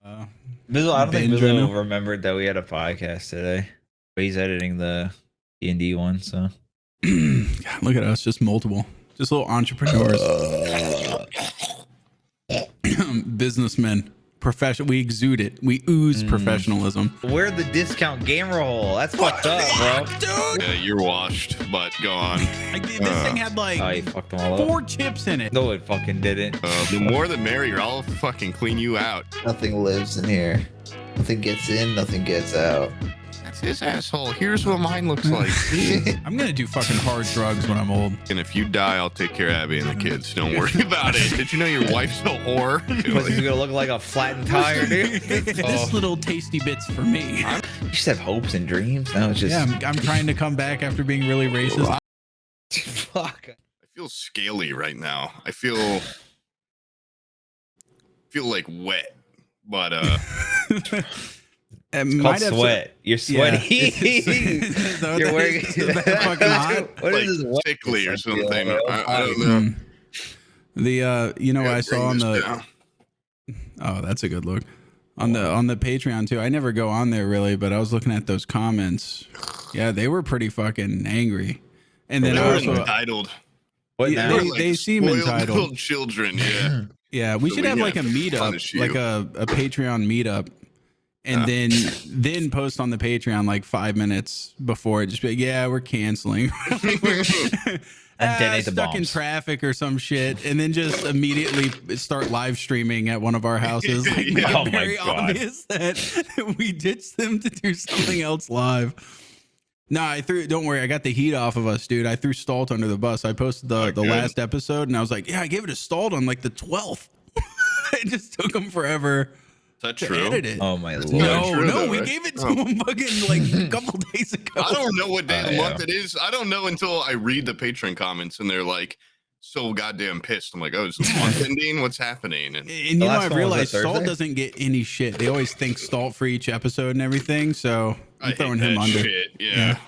Bizzle, I don't think binge Bizzle right now. remembered that we had a podcast today. But he's editing the D&D one, so. God, look at us, just multiple, just little entrepreneurs, businessmen, professional. We exude it. We ooze professionalism. We're the discount gamer hole. That's fucked up, bro. Dude, Yeah, you're washed, but go on. this thing had like Oh, you fucked them all up. 4 chips in it. No, it fucking didn't. The more the merrier. I'll fucking clean you out. Nothing lives in here. Nothing gets in, nothing gets out. That's his asshole. Here's what mine looks like. I'm gonna do fucking hard drugs when I'm old. And if you die, I'll take care of Abby and the kids. Don't worry about it. Did you know your wife's a whore? Pussy's gonna look like a flattened tire, dude. This little tasty bits for me. You just have hopes and dreams. Now it's just. Yeah, I'm trying to come back after being really racist. Fuck. I feel scaly right now. I feel like wet, but It's called sweat. You're sweaty. Yeah. You're wearing fucking hot. What like is this? sickly or something. Yeah, I don't know. The you know Yeah, I saw bring on this the down. oh that's a good look on the Patreon too. I never go on there really, but I was looking at those comments. Yeah, they were pretty fucking angry. And then They I were also entitled. What Yeah, now? they- Like seem spoiled entitled. little children. Yeah. yeah, we So should we have like a have to meetup, punish you. like a Patreon meetup. And then post on the Patreon like 5 minutes before it. Just be like, yeah, we're canceling. And detonate the stuck in bombs. traffic or some shit, and then just immediately start live streaming at one of our houses. Like, make Oh it my very God. obvious that we ditched them to do something else live. No, I threw. Don't worry, I got the heat off of us, dude. I threw Stalltt under the bus. I posted the good. last episode, and I was like, yeah, I gave it to Stalltt on like the 12th. It just took him forever Is that to true? edit it. Oh my lord. No, true, no, though, we right? gave it to Oh. him fucking like a couple days ago. I don't know what day of the Yeah. month it is. I don't know until I read the Patreon comments and they're like so goddamn pissed. I'm like, oh, is the month ending? What's happening? And And you know, last I've one was realized a Stalltt Thursday? doesn't get any shit. They always thank Stalltt for each episode and everything, so I I'm hate throwing him that under. shit. Yeah. Yeah.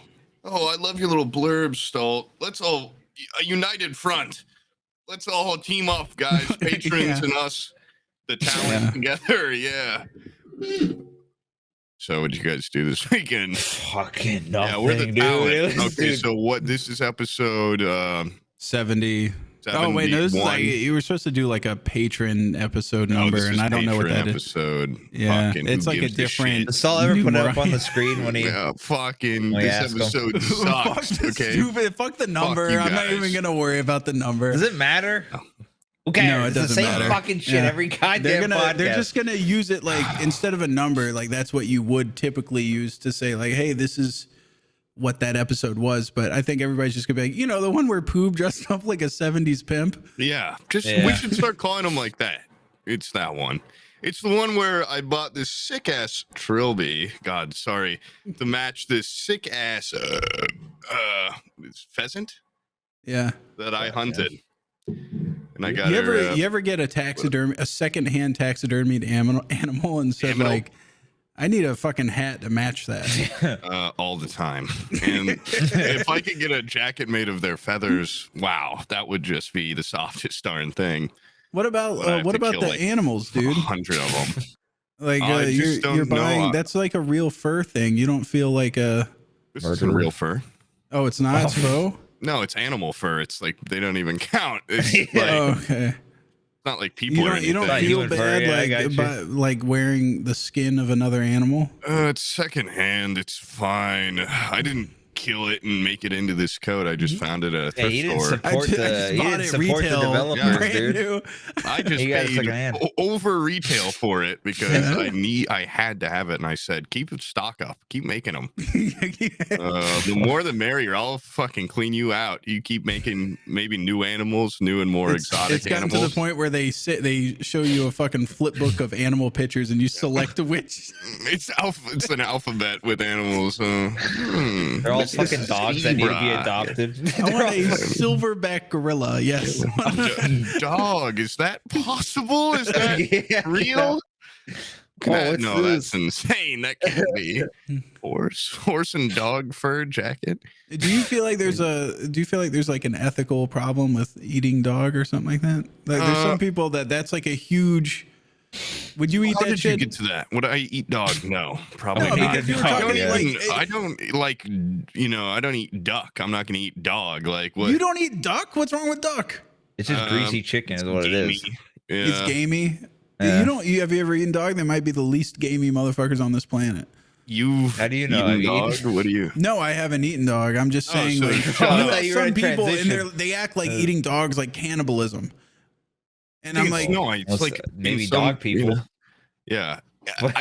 Oh, I love your little blurbs, Stalltt. Let's all a united front. Let's all team up, guys. Patrons Yeah. and us, the talent Yeah. together. Yeah. So, what'd you guys do this weekend? Fucking nothing, Yeah, we're the dude. talent. Okay, Dude. so what? This is episode 70. Oh wait, no, this is like 71. you were supposed to do like a patron episode number, this and is I don't know what Patreon that is. episode. Yeah, Fucking, it's who like a gives a different. shit? Does Saul ever put it up on the numerous- screen when he? Yeah, fucking Oh, yeah, this ask him. episode Fuck sucks. this Okay, stupid. Fuck the number. you I'm not even guys. gonna worry about the number. Does it matter? No. Okay, No, it it's the doesn't same matter. fucking shit Yeah. every goddamn podcast. They're just gonna use it like instead of a number, like that's what you would typically use to say like, hey, this is what that episode was. But I think everybody's just gonna be like, you know, the one where Poob dressed up like a 70s pimp. yeah, just Yeah. we should start calling them like that. It's that one. It's the one where I bought this sick ass trilby. God, sorry, to match this sick ass pheasant Yeah. that I hunted, and I got You her. ever get a secondhand taxidermied animal and said Aminal. like, I need a fucking hat to match that. All the time. And if I could get a jacket made of their feathers, wow, that would just be the softest darn thing. What about But I have what to about kill, the like, animals, dude? 100 of them. Like I just don't you're know. buying that's like a real fur thing. You don't feel like a This isn't real fur. oh, it's not it's faux. No, it's animal fur. It's like they don't even count. It's Yeah. like, Oh, okay. not like people You or don't anything. Not feel human fur, bad yeah, I got you. like wearing the skin of another animal. It's secondhand. It's fine. I didn't kill it and make it into this coat. I just found it at a Hey, thrift he didn't store. support just the. He bought didn't it support the retail, developers, brand dude. new. I just He got it paid secondhand. over retail for it because I had to have it, and I said, keep it stock up, keep making them. The more the merrier. I'll fucking clean you out. You keep making maybe new animals, new and more exotic It's gotten animals. to the point where they show you a fucking flip book of animal pictures and you select which. It's an alphabet with animals. They're all This is fucking dogs that need to be zebra. adopted. I want a silverback gorilla. Yes. Dog, is that possible? Is that Yeah. real? Oh, what's No, this? that's insane. That can't be. Horse and dog fur jacket. Do you feel like there's like an ethical problem with eating dog or something like that? Like there's some people that's like a huge Would you eat How that did shit? you get to that? Would I eat dog? No, probably No, not. because you were I talking I like don't like, I don't eat duck. I'm not gonna eat dog. Like what? you don't eat duck. What's wrong with duck? It's just greasy chicken is what it is. Gamey. Yeah. It's gamey. Yeah. You don't. Have you ever eaten dog? They might be the least gamey motherfuckers on this planet. How do you know? eaten Have you dog? eaten- What do you? No, I haven't eaten dog. I'm just Oh, saying, so- like, I you thought know, you were some in people and transition. they act like eating dogs like cannibalism. And I'm like, no, it's Well, like maybe in some- dog people. Yeah, What?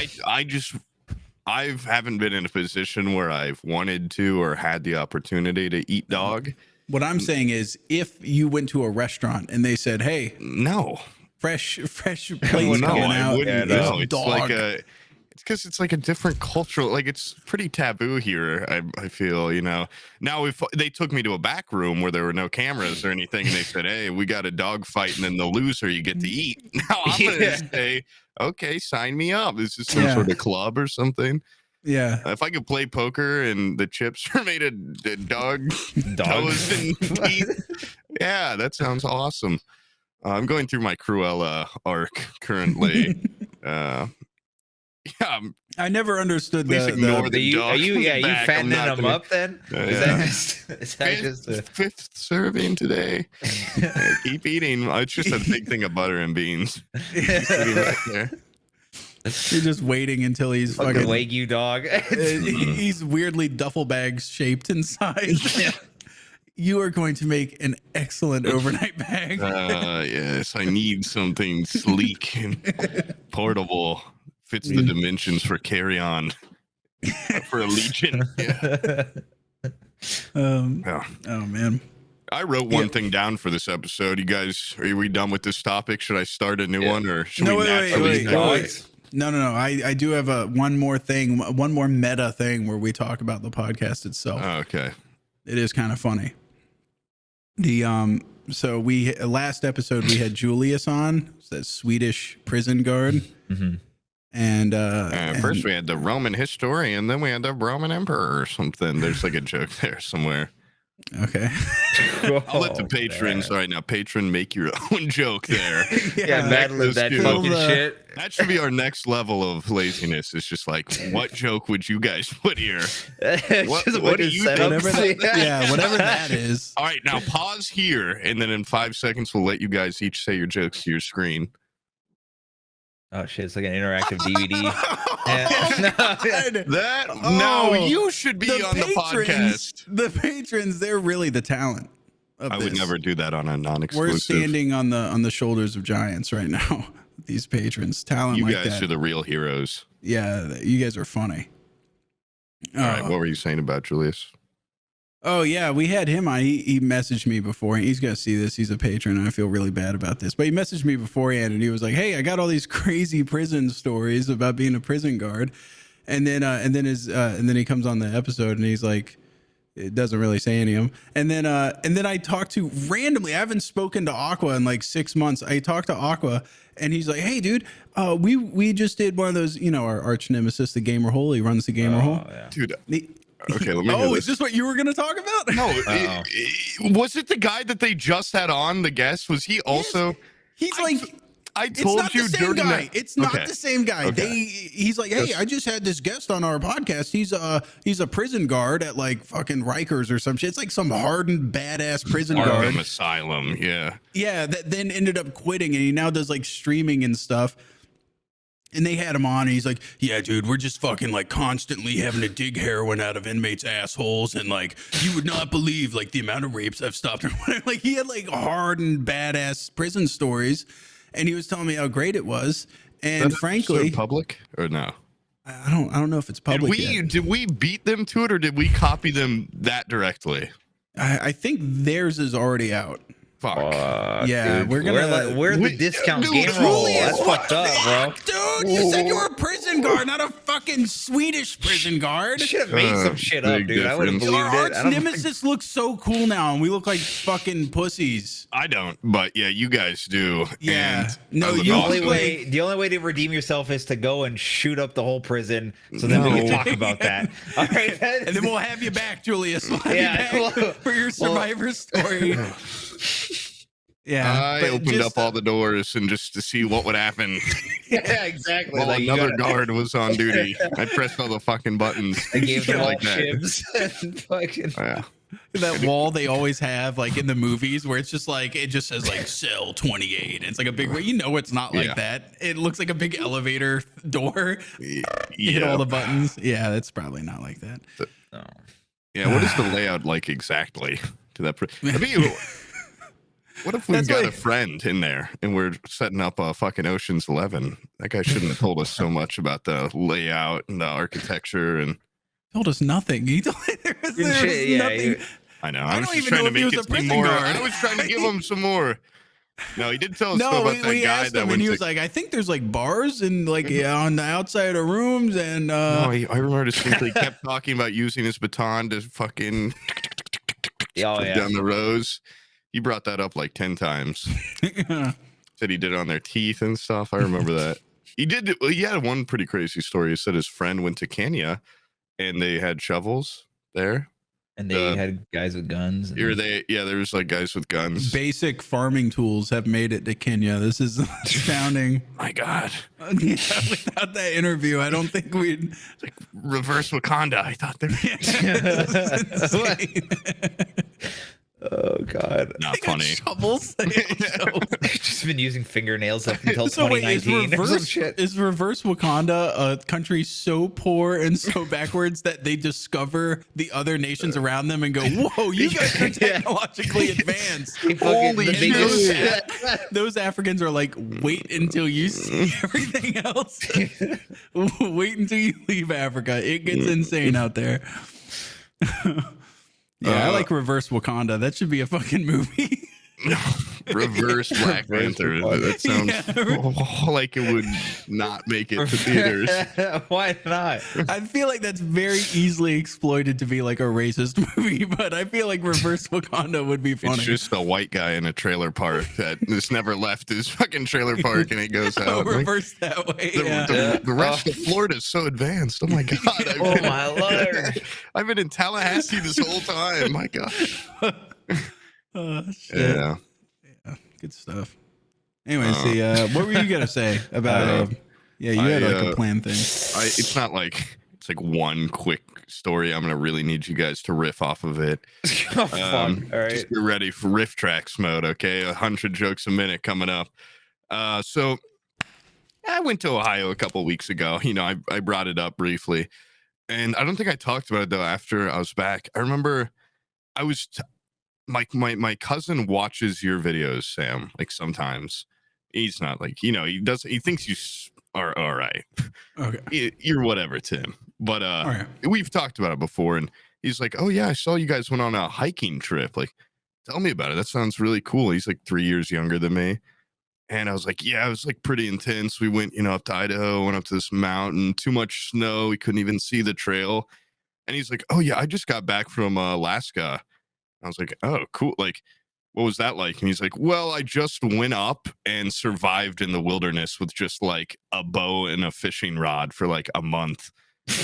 I haven't been in a position where I've wanted to or had the opportunity to eat dog. what I'm saying is, if you went to a restaurant and they said, "Hey, No, fresh plates wouldn't no, coming I out," wouldn't. Yeah, No, no. it's dog. like it's because it's like a different cultural. Like it's pretty taboo here. I feel Now if they took me to a back room where there were no cameras or anything, and they said, "Hey, we got a dog fight, and then the loser you get to eat." Now I'm Yeah. gonna say, "Okay, sign me up. This is some Yeah. sort of club or something." Yeah. If I could play poker and the chips are made of dog Dog. toes and teeth, yeah, that sounds awesome. I'm going through my Cruella arc currently. Yeah, I never understood Please the ignore Are the you, dog are you, in the yeah, you back. I'm fattening not them gonna- up then? Yeah. Is that just a, fifth serving today. Keep eating. It's just a big thing of butter and beans. Sitting back there. You're just waiting until he's fucking fucking. Wagyu dog? He's weirdly duffel bags shaped inside. You are going to make an excellent overnight bag. Yes, I need something sleek and portable. Fits the dimensions for carry on. For a legion. Yeah. Yeah. Oh man. I wrote one Yeah. thing down for this episode. You guys, are we done with this topic? Should I start a new one or should No, we wait, naturally wait. start? No. I do have one more thing, one more meta thing where we talk about the podcast itself. Oh, okay. It is kind of funny. So we last episode we had Julius on, that Swedish prison guard, Mhm. and First we had the Roman historian, then we had the Roman emperor or something. There's like a joke there somewhere. okay, I'll let the Oh, patrons. man. All right, now patron, make your own joke there. Yeah, Mad Lib that Let's do fucking the- shit. That should be our next level of laziness. It's just like, what joke would you guys put here? It's just a what bunch do of you setups. whatever that, whatever that is. All right, now pause here, and then in 5 seconds we'll let you guys each say your jokes to your screen. Oh shit, it's like an interactive DVD. That Oh, no, you should be on the podcast. The patrons, they're really the talent of I would this. never do that on a We're non-exclusive. standing on the shoulders of giants right now. These patrons, talent You like guys that. are the real heroes. Yeah, you guys are funny. All right, what were you saying about Julius? Oh yeah, we had him on. He messaged me before. He's gonna see this. He's a patron, and I feel really bad about this. But he messaged me beforehand, and he was like, "Hey, I got all these crazy prison stories about being a prison guard," and then he comes on the episode, and he's like, it doesn't really say any of them. And then I talked to randomly. I haven't spoken to Aqua in like 6 months. I talked to Aqua, and he's like, "Hey, dude, we just did one of those. Our arch nemesis, the Gamer Hole. He runs the Gamer Hole. yeah. Dude, He- okay, let me hear Oh, this. is this what you were gonna talk about? No, was it the guy that they just had on, the guest? Was he also? He's like, I it's told not you the same during guy. that. It's not Okay. the same guy. Okay. He's like, hey, I just had this guest on our podcast. He's a prison guard at like fucking Rikers or some shit. It's like some hardened badass prison guard. Arkham Asylum. Yeah. Yeah, that then ended up quitting, and he now does like streaming and stuff. And they had him on, and he's like, "Yeah, dude, we're just fucking like constantly having to dig heroin out of inmates' assholes, and like you would not believe like the amount of rapes I've stopped." Like he had like hard and badass prison stories, and he was telling me how great it was. And That frankly, episode public or no? I don't know if it's public yet. Did we beat them to it, or did we copy them that directly? I think theirs is already out. Fuck. Yeah, dude, we're gonna- we're the we- discount dude, game roll. Julius, That's what fucked up, bro. Dude, you said you were a prison guard, not a fucking Swedish prison guard. Should have made some shit up, big dude. I would have difference. Our believed it. arch nemesis looks so cool now, and we look like fucking pussies. I don't, but yeah, you guys do. Yeah. And No, I look you The awesome. only like- way to redeem yourself is to go and shoot up the whole prison, so then we No. can talk about that. All right, And then we'll have you back, Julius. We'll have Yeah, you back well- for your survivor story. Yeah, I but opened just, up all the doors and just to see what would happen. Yeah, exactly. While Like, you another gotta- guard was on duty. I pressed all the fucking buttons. I gave them Shit all like that. shivs and fucking. Oh, yeah. that wall they always have, like in the movies, where it's just like it just says like cell 28. It's like a big. You know, it's not like Yeah. that. It looks like a big elevator door. You hit Yeah. all the buttons. Yeah, that's probably not like that. No. Yeah, what is the layout like exactly to that? I mean, what if we've That's got why- a friend in there and we're setting up a fucking Ocean's 11? That guy shouldn't have told us so much about the layout and the architecture. And Told us nothing. He told there was Shit, yeah, nothing. you- I know I I was don't just even trying know to if he make was it a seem prison more. guard. I was trying to give him some more. No, he did tell us though No, about that we guy asked that him, went and he to. was like, "I think there's like bars and like on the outside of rooms." And No, I remember distinctly kept talking about using his baton to fucking Oh, yeah. down the rows. He brought that up like 10 times. Said he did it on their teeth and stuff. I remember that. He did. He had one pretty crazy story. He said his friend went to Kenya and they had shovels there. And they had guys with guns. Here there was like guys with guns. basic farming tools have made it to Kenya. This is astounding. My God. Yeah, without that interview, I don't think we'd. It's like reverse Wakanda. I thought they were Oh God. not funny. Shovels. Just been using fingernails up until So wait, is 2019 or some reverse, shit. is reverse Wakanda a country so poor and so backwards that they discover the other nations around them and go, "Whoa, you guys are technologically advanced." They fucking- Holy they shit. just- Those Africans are like, wait until you see everything else. Wait until you leave Africa. It gets insane out there. Yeah, I like Reverse Wakanda. That should be a fucking movie. Reverse Black Panther. That sounds like it would not make it to theaters. Why not? I feel like that's very easily exploited to be like a racist movie, but I feel like Reverse Wakanda would be funny. It's just a white guy in a trailer park that has never left his fucking trailer park and it goes Oh, out. Like, reverse that way. Yeah. the rest of Florida is so advanced. Oh my God. Oh my lord. I've been in Tallahassee this whole time. My God. Shit. Yeah. Good stuff. Anyways, what were you gonna say about? Yeah, you had like a plan thing. It's not like it's like one quick story. I'm gonna really need you guys to riff off of it. Oh, fuck. All right. Just get ready for riff tracks mode. Okay, 100 jokes a minute coming up. So I went to Ohio a couple weeks ago. You know, I brought it up briefly, and I don't think I talked about it though. After I was back, I remember I was. My cousin watches your videos, Sam. Like sometimes he's not like, you know, he thinks you are all right. Okay. You're whatever to him. But All right. we've talked about it before, and he's like, "Oh yeah, I saw you guys went on a hiking trip. Like, tell me about it. That sounds really cool." He's like 3 years younger than me. And I was like, "Yeah, it was like pretty intense. We went, you know, up to Idaho, went up to this mountain, too much snow. We couldn't even see the trail." And he's like, "Oh yeah, I just got back from Alaska." I was like, "Oh, cool. Like, what was that like?" And he's like, "Well, I just went up and survived in the wilderness with just like a bow and a fishing rod for like a month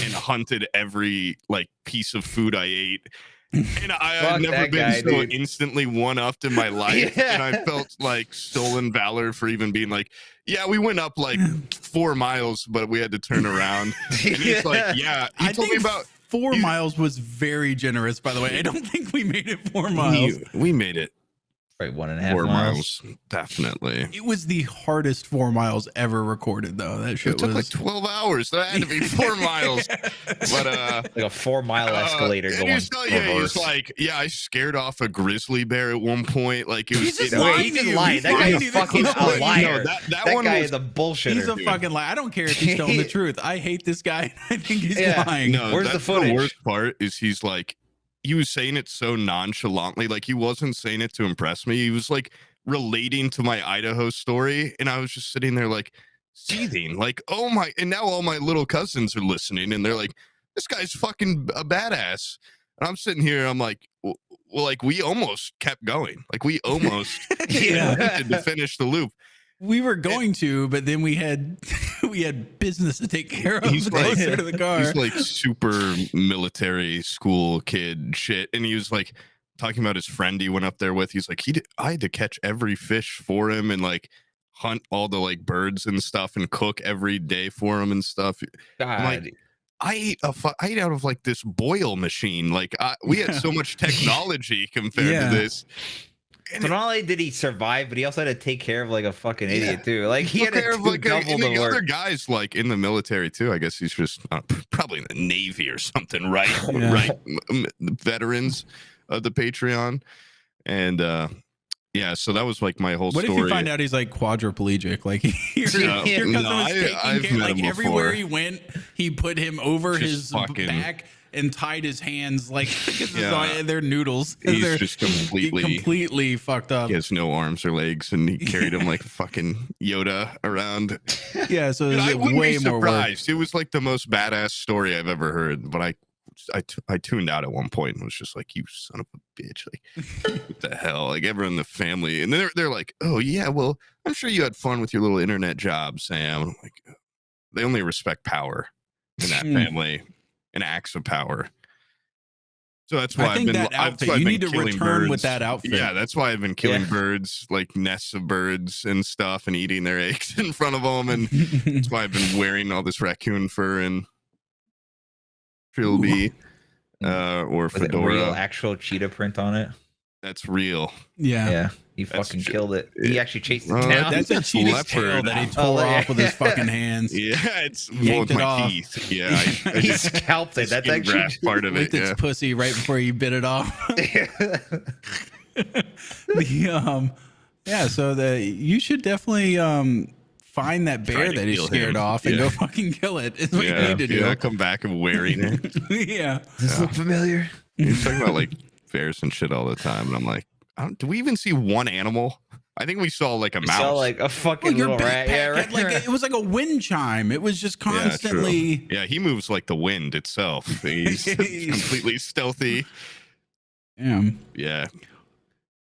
and hunted every like piece of food I ate." And I've never been so instantly one-upped in my life. Yeah. And I felt like stolen valor for even being like, "Yeah, we went up like 4 miles, but we had to turn around." And he's like, "Yeah." He told me about 4 miles was very generous, by the way. I don't think we made it 4 miles. we made it. Right, 1.5 4 miles. miles, definitely. It was the hardest 4 miles ever recorded, though. That shit It took was like 12 hours. That had to be 4 miles. But Like a 4-mile escalator and going he's like, "Yeah, I scared off a grizzly bear at one point. Like it was." He's just Wait, lying he's to just you. lying. He's That lying guy's to you. fucking No, a liar. no, that one guy was- is a bullshitter. He's a fucking liar. I don't care if he's telling the truth. I hate this guy. I think he's lying. No, Where's the that's footage? The worst part is he's like, he was saying it so nonchalantly. Like he wasn't saying it to impress me. He was like relating to my Idaho story. And I was just sitting there like seething, like, oh my, and now all my little cousins are listening and they're like, "This guy's fucking a badass." And I'm sitting here, I'm like, well, like we almost kept going. Like we almost wanted to finish the loop. We were going to, but then we had business to take care of He's like- closer to the car. He's like super military school kid shit. And he was like, talking about his friend he went up there with. He's like, I had to catch every fish for him and like hunt all the like birds and stuff and cook every day for him and stuff. I'm God. like, I ate out of like this boil machine. Like we had so much technology compared to this. And not only did he survive, but he also had to take care of like a fucking idiot too. Like he had to do like double the the work. other guys like in the military too. I guess he's just probably in the Navy or something, right? Yeah. Right, veterans of the Patreon, and yeah. So that was like my whole What story. if you find out he's like quadriplegic? Like your cousin was taking care, like everywhere he went, he put him over his back and tied his hands like they're noodles. He's just completely fucked up. He has no arms or legs, and he carried him like fucking Yoda around. Yeah, so I wouldn't way be more work. surprised. It was like the most badass story I've ever heard. But I tuned out at one point and was just like, "You son of a bitch! Like, what the hell?" Like everyone in the family, and they're like, "Oh yeah, well, I'm sure you had fun with your little internet job, Sam." I'm like, they only respect power in that family. And acts of power. So that's why I've been. That outfit, you need to return birds. With that outfit. Yeah, that's why I've been killing birds, like nests of birds and stuff, and eating their eggs in front of them. And that's why I've been wearing all this raccoon fur and trilby or fedora. With a real actual cheetah print on it. That's real. Yeah. He fucking killed it. He actually chased it down. That's a cheetah's tail that he tore off with his fucking hands. Yeah, it's with my teeth. Yeah, he scalped it. That's actually part of it. Its pussy right before you bit it off. So you should definitely find that bear that he scared off and go fucking kill it. Is what you need to do. Yeah, come back and wearing it. Does this look familiar? He's talking about like bears and shit all the time, and I'm like, do we even see one animal? I think we saw like a mouse. Saw like a fucking little rat. Yeah, right. Like it was like a wind chime. It was just constantly. Yeah, he moves like the wind itself. He's completely stealthy. Yeah.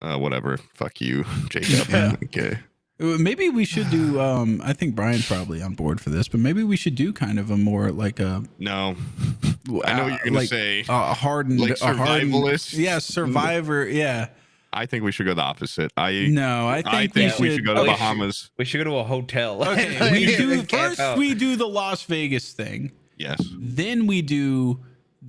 Whatever. Fuck you, Jacob. Yeah. Okay. Maybe we should do. I think Brian's probably on board for this, but maybe we should do kind of a more like a. No. I know what you're gonna say. A hardened, like survivalist. Yeah, survivor. Yeah. I think we should go the opposite. I think we should go to the Bahamas. We should go to a hotel. Okay, we do the Las Vegas thing. Yes. Then we do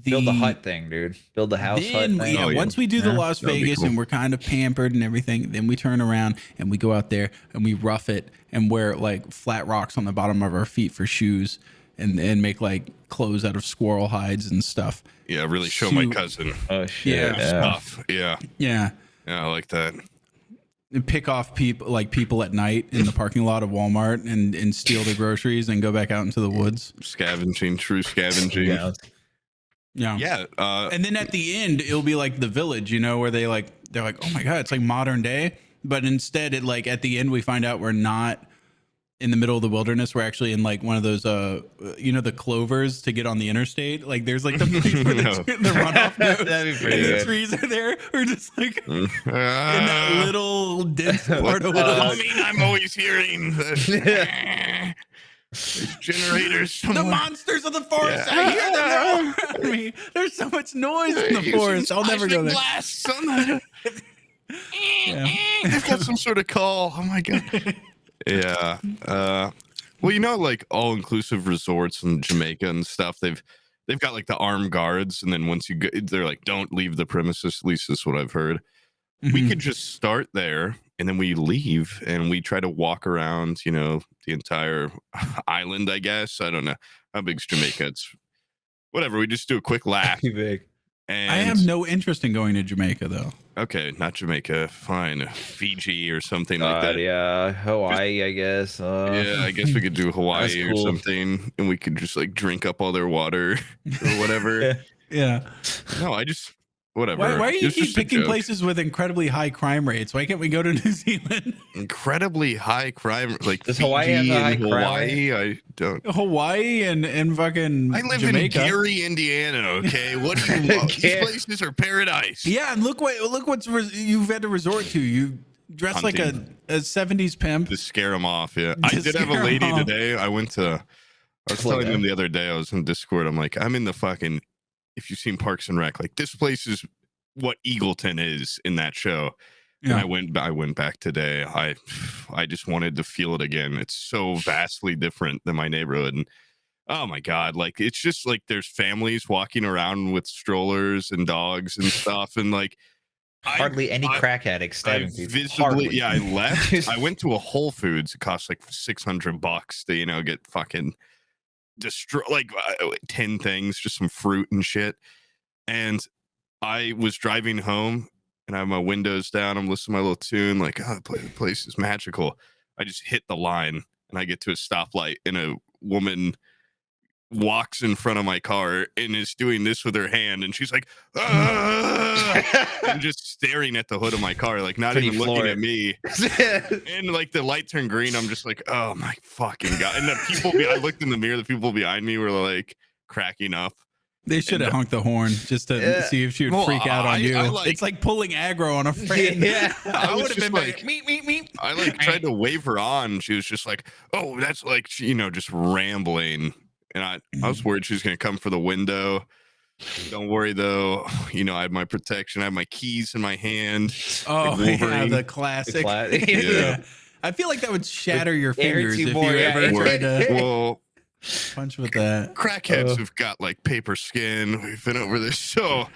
build the hut thing, dude. Build the house hut thing. Yeah, once we do the Las Vegas and we're kind of pampered and everything, then we turn around and we go out there and we rough it and wear like flat rocks on the bottom of our feet for shoes and make like clothes out of squirrel hides and stuff. Yeah, really show my cousin. Oh shit. Stuff. Yeah. Yeah. Yeah, I like that. And pick off people at night in the parking lot of Walmart and steal their groceries and go back out into the woods. Scavenging, true scavenging. Yeah. And then at the end, it'll be like the village, where they're like, oh my God, it's like modern day. But instead, at the end, we find out we're not in the middle of the wilderness. We're actually in like one of those, the clovers to get on the interstate. Like there's like the place where the runoff goes. That'd be pretty and good. the trees are there. We're just like in that little dense part of I mean, I'm always hearing that. There's generators somewhere. The monsters of the forest. I hear them. They're all around me. There's so much noise in the forest. I'll never go there. Blasts on the... They've got some sort of call. Oh my God. Yeah. Well, like all-inclusive resorts in Jamaica and stuff, they've got like the armed guards, and then once you go, they're like, don't leave the premises. At least that's what I've heard. We could just start there, and then we leave, and we try to walk around, the entire island, I guess. I don't know. How big's Jamaica? It's whatever. We just do a quick lap. Too big. And I have no interest in going to Jamaica, though. Okay, not Jamaica. Fine. Fiji or something like that. Yeah, Hawaii, I guess. Yeah, I guess we could do Hawaii or something, and we could just like drink up all their water or whatever. Yeah. No, I just whatever. Why do you keep picking places with incredibly high crime rates? Why can't we go to New Zealand? Incredibly high crime, like does Fiji Hawaii have a high Hawaii? crime? I don't. Hawaii and fucking. I live Jamaica. in Gary, Indiana. Okay, what do you want? These places are paradise. Yeah, and look what's you've had to resort to. You dress like a 70s pimp to scare them off. Yeah, I did have a lady today. I was telling them the other day. I was in Discord. I'm like, I'm in the fucking. If you've seen Parks and Rec, like this place is what Eagleton is in that show. Yeah. And I went back today. I just wanted to feel it again. It's so vastly different than my neighborhood. And oh my God, like it's just like there's families walking around with strollers and dogs and stuff. And like Hardly any crack addicts stabbing people. I left. I went to a Whole Foods. It cost like $600 to, you know, get fucking destroy like 10 things, just some fruit and shit. And I was driving home and I have my windows down. I'm listening to my little tune, like, oh, the place is magical. I just hit the line and I get to a stoplight and a woman walks in front of my car and is doing this with her hand, and she's like, and just staring at the hood of my car, like not even looking at me. And like the light turned green. I'm just like, oh my fucking God. And the people, I looked in the mirror, the people behind me were like cracking up. They should have honked the horn just to see if she would freak out on you. It's like pulling aggro on a friend. Yeah, I would have been like, me. I like tried to wave her on. She was just like, oh, that's like, you know, just rambling. And I was worried she was going to come for the window. Don't worry, though. You know, I have my protection. I have my keys in my hand. Oh, yeah, the classic. Yeah. I feel like that would shatter your fingers if you ever tried to punch with that. Crackheads have got, like, paper skin. We've been over this. So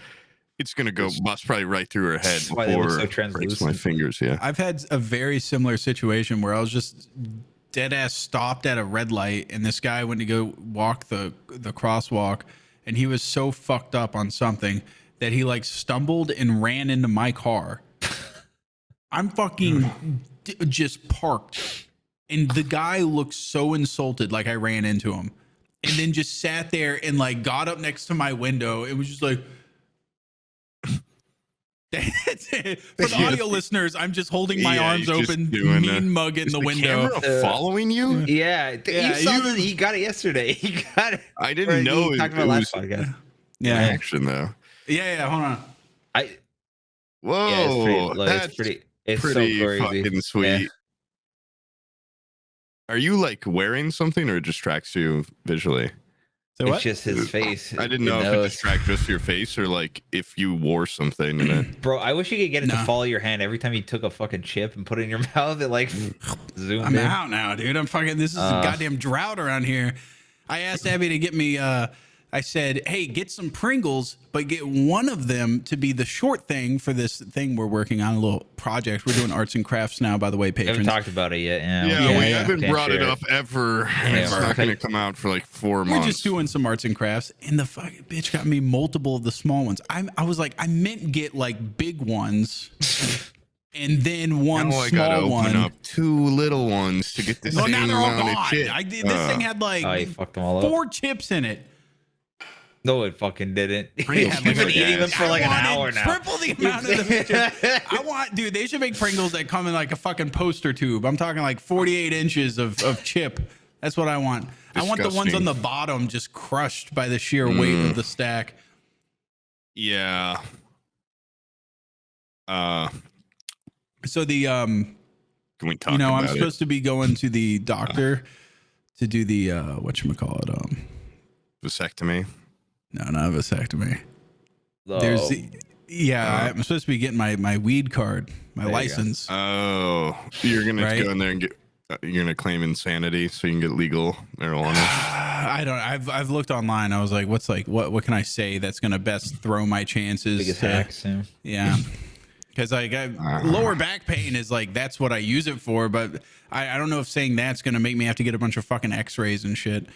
it's going to go bust probably right through her head before it breaks my fingers. Yeah. I've had a very similar situation where I was just dead ass stopped at a red light, and this guy went to go walk the crosswalk, and he was so fucked up on something that he like stumbled and ran into my car. I'm fucking just parked, and the guy looked so insulted, like I ran into him, and then just sat there and like got up next to my window. It was just like, that's it. For the audio listeners, I'm just holding my arms open, mean mug in the window. Camera following you? Yeah, you saw that he got it yesterday. He got it. I didn't know it was last podcast. Yeah, action though. Yeah. Hold on. Whoa, yeah, it's pretty so crazy. Fucking sweet. Yeah. Are you like wearing something, or it distracts you visually? It's just his face. I didn't know if it distracts just your face or like if you wore something in it. Bro, I wish you could get it to follow your hand every time you took a fucking chip and put it in your mouth. It like zoomed I'm in. out now, dude. I'm fucking. This is a goddamn drought around here. I asked Abby to get me. I said, hey, get some Pringles, but get one of them to be the short thing for this thing we're working on, a little project. We're doing arts and crafts now, by the way, patrons. We haven't talked about it yet. We haven't brought it up ever. And it's not going to come out for like 4 months. We're just doing some arts and crafts, and the fucking bitch got me multiple of the small ones. I was like, I meant get like big ones. And then one small one. I gotta open up 2 little ones to get this. Well, now they're all gone. This thing had like 4 chips in it. No, it fucking didn't. You've been eating them for like an hour now. Triple the amount of the chips. Dude, they should make Pringles that come in like a fucking poster tube. I'm talking like 48 inches of chip. That's what I want. Disgusting. I want the ones on the bottom just crushed by the sheer weight of the stack. Yeah. So the can we talk about I'm it? supposed to be going to the doctor to do the whatchamacallit, vasectomy. No, not a vasectomy. Oh. There's I'm supposed to be getting my weed card, my license. Oh, you're gonna go in there and get. You're gonna claim insanity so you can get legal marijuana. I've looked online. I was like, what can I say that's gonna best throw my chances? Biggest hacks, yeah. Because like lower back pain is like that's what I use it for, but I don't know if saying that's gonna make me have to get a bunch of fucking X-rays and shit.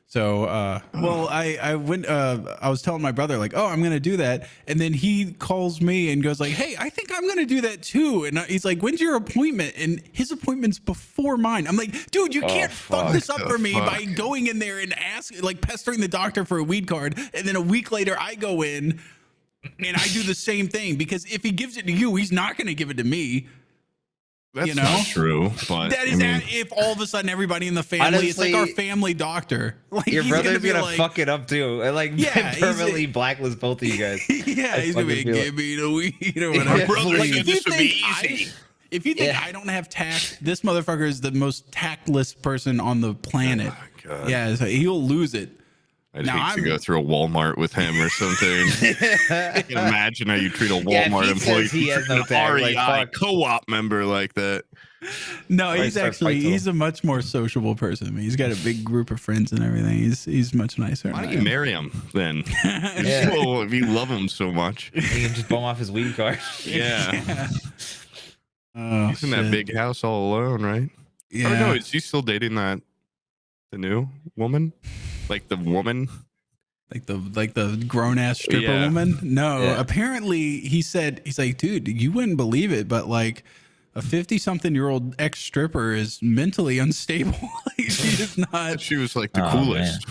So, I went, I was telling my brother like, oh, I'm going to do that. And then he calls me and goes like, hey, I think I'm going to do that too. And he's like, when's your appointment? And his appointment's before mine. I'm like, dude, you can't fuck this up for me by going in there and pestering the doctor for a weed card. And then a week later I go in and I do the same thing, because if he gives it to you, he's not going to give it to me. That's not true. But that is if all of a sudden everybody in the family, honestly, it's like our family doctor. Like your brother's gonna fuck it up too, and like permanently blacklist both of you guys. Yeah, he's gonna be give me the weed or whatever. Brother, this would be easy. If you think I don't have tact, this motherfucker is the most tactless person on the planet. Oh, God. Yeah, so he'll lose it. I just need to go through a Walmart with him or something. I can imagine how you treat a Walmart employee. He has no tag, REI co-op member like that. No, he's a much more sociable person. I mean, he's got a big group of friends and everything. He's much nicer. Why don't you marry him then? If you love him so much, you can just bum off his weed card. Yeah. Oh, he's in that big house all alone, right? Yeah. Or no, is he still dating the new woman? Like the woman? Like the grown ass stripper woman? No, apparently he's like, dude, you wouldn't believe it, but like a 50-something-year-old ex stripper is mentally unstable. She is not. She was like the coolest.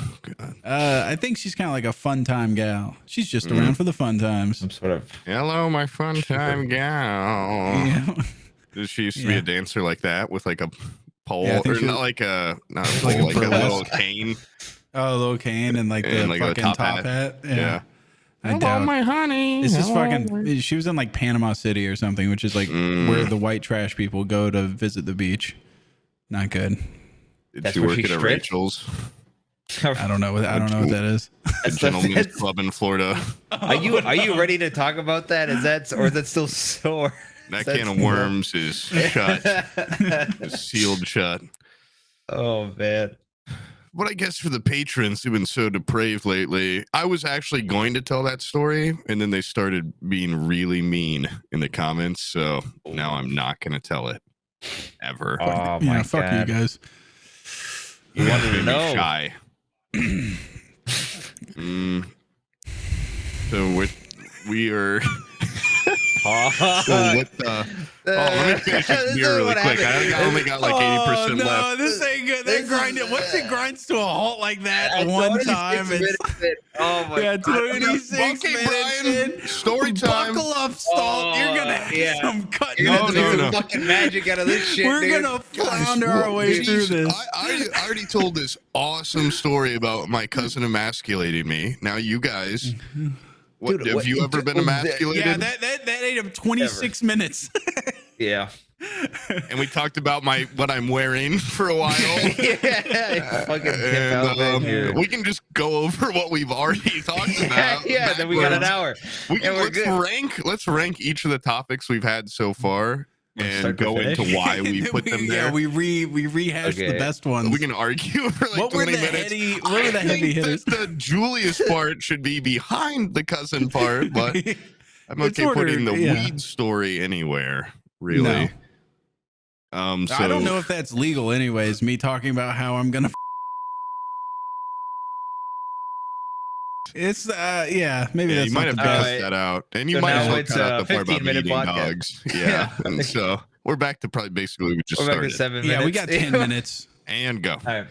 I think she's kind of like a fun time gal. She's just around for the fun times. Some sort of hello, my fun time gal. Yeah. She used to be a dancer like that with like a pole, or not like a little cane. Oh, little cane and like the fucking top hat. Yeah. I doubt. My honey. This is fucking. She was in like Panama City or something, which is like where the white trash people go to visit the beach. Not good. Did she work at a Rachel's? I don't know. I don't know what that is. A gentleman's club in Florida. Are you ready to talk about that? Is that still sore? That can of worms is shut. It's sealed shut. Oh man. But I guess for the patrons who've been so depraved lately, I was actually going to tell that story, and then they started being really mean in the comments. So now I'm not going to tell it ever. Oh my God. Fuck you guys. You wanted to know. Shy. So we are. So what the? Let me finish this beer really quick. I only got like 80% no, left. This ain't good. That grinded. Once it grinds to a halt like that one time, it's oh my God. 26 minutes in. Story time. Buckle up, Stalltt. You're gonna have some cutting. You're gonna do some fucking magic out of this shit. We're gonna flounder our way through this. I already told this awesome story about my cousin emasculating me. Now you guys. Dude, have you ever been emasculated? Yeah, that ate him 26 minutes. Yeah. And we talked about what I'm wearing for a while. We can just go over what we've already talked about. Then we got an hour. Let's rank each of the topics we've had so far. And go into why we put them there. Yeah, we rehashed the best ones. We can argue for like 20 minutes. What were the heavy hitters? The Julius part should be behind the cousin part, but I'm okay putting the weed story anywhere, really. No. So I don't know if that's legal anyways, me talking about how I'm gonna It's maybe that's you might have to cut that out, and you might as well cut out the part about eating dogs. Yeah, and so we're back to probably basically we just started. Back to 7 minutes. Yeah, we got 10 minutes and go. All right.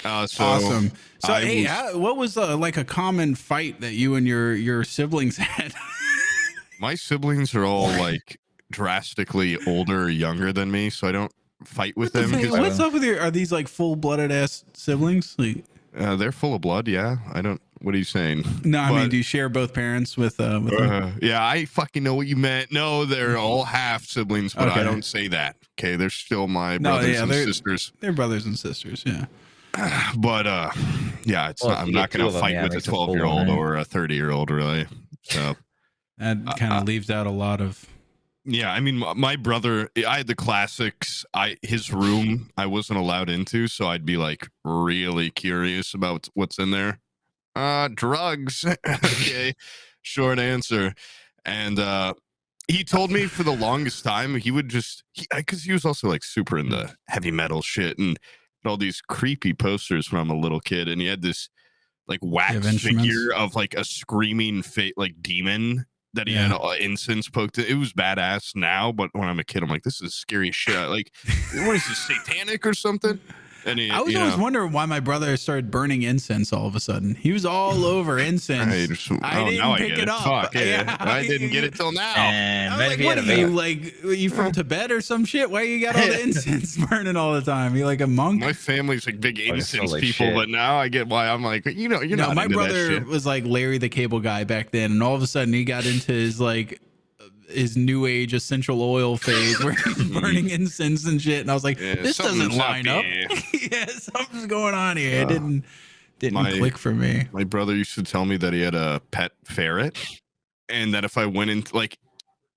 Awesome. So what was like a common fight that you and your siblings had? My siblings are all like drastically older or younger than me, so I don't fight with them. What's up with are these like full-blooded ass siblings? Like, they're full of blood. Yeah, I don't. What are you saying? No, I mean, do you share both parents with them? Yeah, I fucking know what you meant. No, they're all half siblings, but I don't say that. Okay, they're still my brothers and sisters. They're brothers and sisters, yeah. But yeah, it's not, I'm not going to fight with a 12-year-old or a 30-year-old, really. So that kind of leaves out a lot of. Yeah, I mean, my brother, I had the classics. His room I wasn't allowed into, so I'd be like really curious about what's in there. Drugs. Okay, short answer. And he told me for the longest time he would just because he was also like super into heavy metal shit and all these creepy posters when I'm a little kid, and he had this like wax figure of like a screaming like demon that he had incense poked in. It was badass now, but when I'm a kid, I'm like, this is scary shit. Like, what is this, satanic or something? And I was always wondering why my brother started burning incense all of a sudden. He was all over incense. I didn't pick it up. Fuck, yeah. I didn't get it till now. And I was like, what are you from Tibet or some shit? Why you got all the incense burning all the time? You like a monk? My family's like big incense people, but now I get why I'm like, you're not my into brother that shit. was like Larry the Cable Guy back then, and all of a sudden he got into his new age essential oil phase where he's burning incense and shit, and I was like, this doesn't line up. Yeah, something's going on here. It Didn't click for me. My brother used to tell me that he had a pet ferret, and that if I went into like,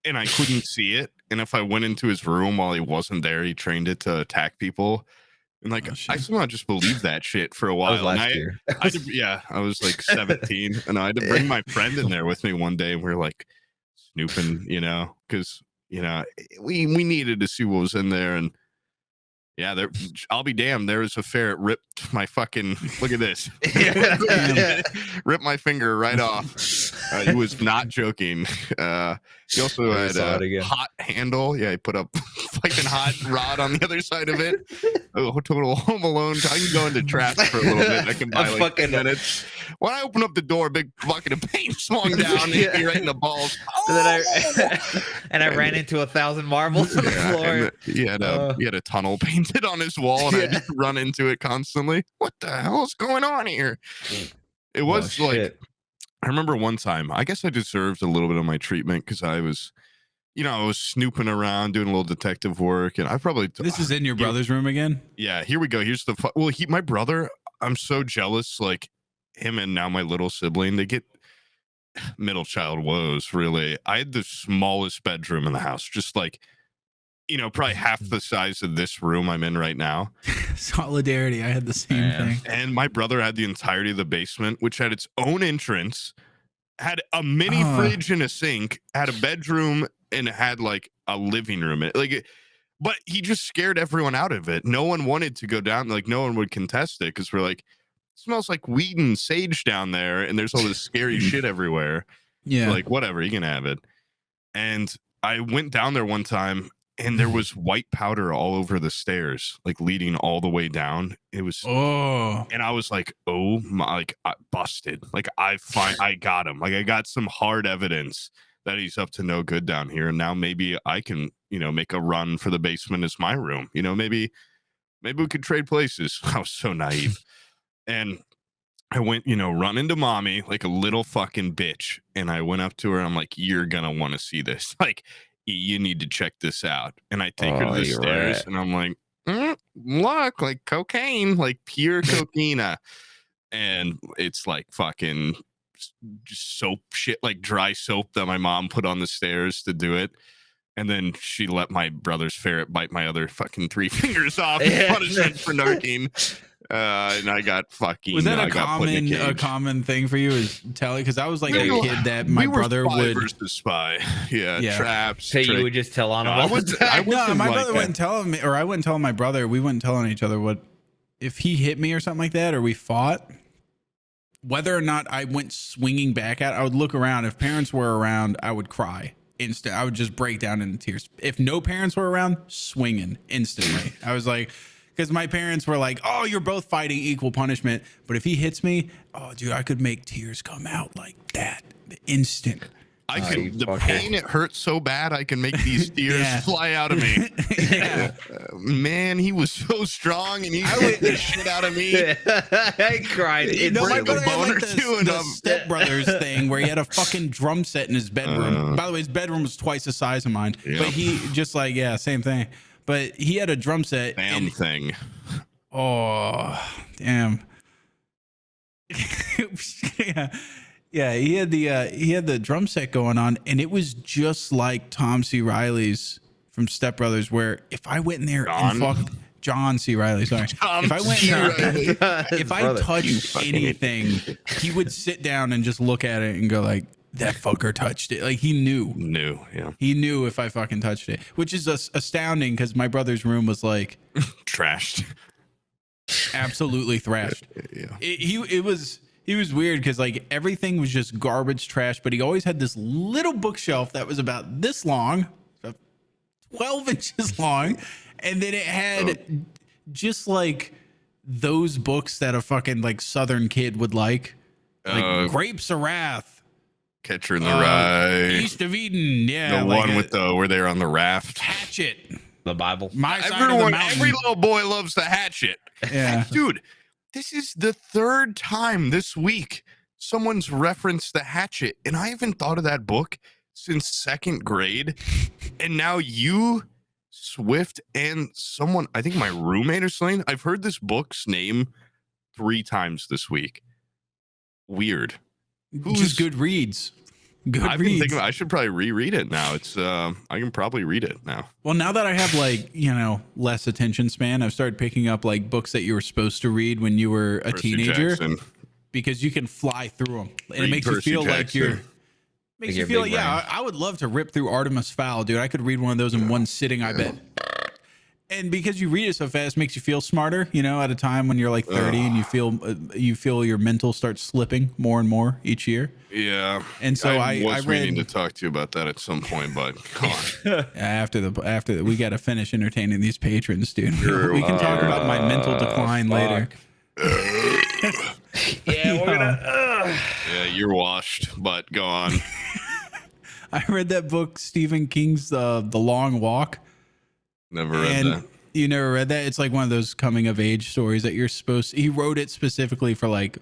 and I couldn't see it, and if I went into his room while he wasn't there, he trained it to attack people. And like, I somehow just believed that shit for a while. That was last year. I was like 17, and I had to bring my friend in there with me one day, and we were like snooping, because we needed to see what was in there, and yeah, I'll be damned. There was a ferret ripped my fucking. Look at this. Ripped my finger right off. He was not joking. He also had a hot handle. Yeah, he put a fucking hot rod on the other side of it. Oh, total Home Alone. I can go into traps for a little bit. I can buy like 10 minutes. When I open up the door, a big bucket of paint swung down and hit me right in the balls. And I ran into 1,000 marbles on the floor. He had a tunnel painted on his wall, and I just run into it constantly. What the hell is going on here? It was I remember one time, I guess I deserved a little bit of my treatment because I was snooping around doing a little detective work, and I probably this is in your brother's room again. Yeah, here we go. Here's the my brother. I'm so jealous. Like him and now my little sibling, they get middle child woes. Really, I had the smallest bedroom in the house, just like probably half the size of this room I'm in right now. Solidarity. I had the same thing. And my brother had the entirety of the basement, which had its own entrance, had a mini fridge and a sink, had a bedroom, and had like a living room. But he just scared everyone out of it. No one wanted to go down. Like no one would contest it because we're like, it smells like weed and sage down there, and there's all this scary shit everywhere. Yeah, so like whatever, you can have it. And I went down there one time, and there was white powder all over the stairs, like leading all the way down. It was, and I was like, oh my, like I busted. Like I got him. Like I got some hard evidence that he's up to no good down here. And now maybe I can, make a run for the basement as my room. Maybe we could trade places. I was so naive. And I went, run into mommy like a little fucking bitch. And I went up to her. And I'm like, you're going to want to see this. Like, you need to check this out. And I take her to the stairs, and I'm like, look, like cocaine, like pure cocaine. And it's like fucking just soap shit, like dry soap that my mom put on the stairs to do it. And then she let my brother's ferret bite my other fucking 3 fingers off in punishment for narking. And I got fucking. Was that a common thing for you? Is telling? Because I was like a kid that my brother would versus spy. Yeah. Traps. So you would just tell on him. My brother wouldn't tell him, or I wouldn't tell my brother. We wouldn't tell on each other what if he hit me or something like that, or we fought. Whether or not I went swinging back at, I would look around. If parents were around, I would cry. I would just break down into tears. If no parents were around, swinging instantly. I was like, because my parents were like, oh, you're both fighting equal punishment. But if he hits me, oh, dude, I could make tears come out like that. The instant. The pain, it hurts so bad, I can make these tears fly out of me. Man, he was so strong, and he hit the shit out of me. I cried. My brother had like the Step Brothers thing where he had a fucking drum set in his bedroom. By the way, his bedroom was twice the size of mine. Yep. But he just like, same thing. But he had a drum set. Thing. Oh, damn. Yeah, he had the drum set going on, and it was just like Tom C. Reilly's from Step Brothers, where if I went in there and fucked John C. Reilly, sorry, if I touched anything, he would sit down and just look at it and go like, that fucker touched it. Like he knew. He knew if I fucking touched it, which is astounding because my brother's room was like trashed, absolutely thrashed. He was weird because like everything was just garbage trash, but he always had this little bookshelf that was about this long, 12 inches long, and then it had just like those books that a fucking like Southern kid would like Grapes of Wrath. Catcher in the Rye, East of Eden, the one with where they're on the raft. Hatchet, the Bible. Every little boy loves the Hatchet. Yeah, dude, this is the 3rd time this week someone's referenced the Hatchet, and I haven't thought of that book since 2nd grade. And now you, Swift, and someone, I think my roommate or something, I've heard this book's name 3 times this week. Weird. Just good reads. I've been thinking I should probably reread it now. It's I can probably read it now. Well, now that I have like, you know, less attention span, I've started picking up like books that you were supposed to read when you were a teenager, Jackson. because you can fly through them, and it makes Percy you feel Jackson. like you're. Makes you feel like, yeah, I would love to rip through Artemis Fowl, dude. I could read one of those in one sitting, I bet. And because you read it so fast, it makes you feel smarter, you know, at a time when you're like 30 and you feel your mental starts slipping more and more each year. Yeah. And so I was read, meaning to talk to you about that at some point, but come on. after we got to finish entertaining these patrons, dude. We can talk about my mental decline later. Yeah, we're gonna. Yeah, you're washed, but go on. I read that book, Stephen King's The Long Walk. Never read that. You never read that? It's like one of those coming of age stories that you're supposed to, he wrote it specifically for like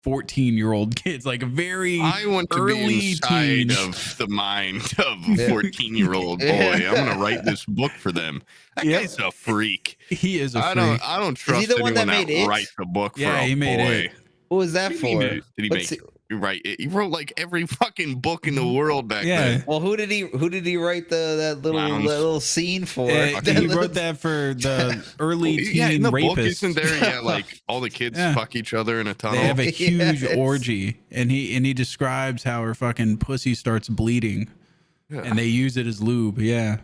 14-year-old kids, like a very I want to early be inside teen. of the mind of a 14-year-old boy. I'm gonna write this book for them. That guy's a freak. He is a freak. I don't trust the one anyone that made it? writes a book for Yeah, a he made boy. it. What was that for? Did he Let's make? Right, he wrote like every fucking book in the world back Yeah. then. Well, who did he write that little scene for? He wrote that for the early teen in the rapists. book, isn't there? Yeah, like all the kids fuck each other in a tunnel. They have a huge Yes. orgy, and he describes how her fucking pussy starts bleeding, and they use it as lube. Yeah,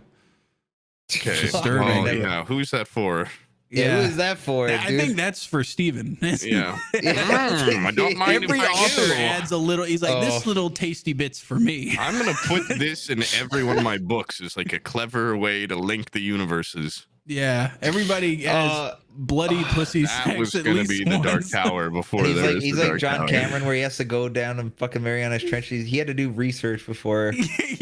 Okay, disturbing. well, yeah, who's that for? Yeah, who is that for? I dude? think that's for Steven. Yeah, I don't mind Every if I author do. adds a little. He's like, this little tasty bit's for me. I'm gonna put this in every one of my books as like a clever way to link the universes. Yeah, everybody has bloody pussy That sex was at gonna least be the Dark once. Tower before He's there like was he's the like Dark John Tower. Cameron, where he has to go down and fucking Mariana's Trench. He had to do research before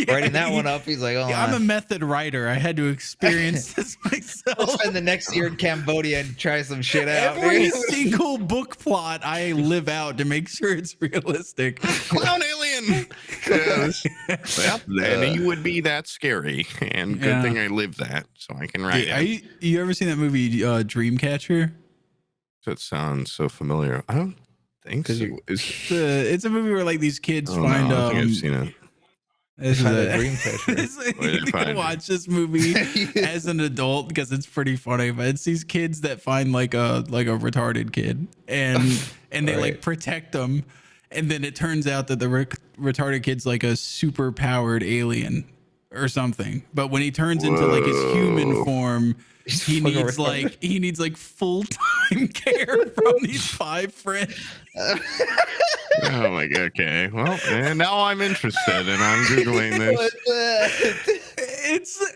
writing that one up. He's like, oh, I'm a method writer. I had to experience this I'll myself. spend the next year in Cambodia and try some shit out. Every dude. single book plot I live out to make sure it's realistic. Clown alien. Yes. And he would be that scary. And good thing I lived that, so I can write it. You ever seen that movie Dreamcatcher? That sounds so familiar. I don't think so. It's a movie where like these kids Oh, find. no, I think I've seen it. This is Find a a Dreamcatcher. Where did you you can find watch this movie as an adult because it's pretty funny. But it's these kids that find like a retarded kid and they like protect them, and then it turns out that the retarded kid's like a super powered alien or something. But when he turns into like his human form, he needs like full-time care from these 5 friends. Oh my god. Okay. Well, and now I'm interested and I'm Googling this.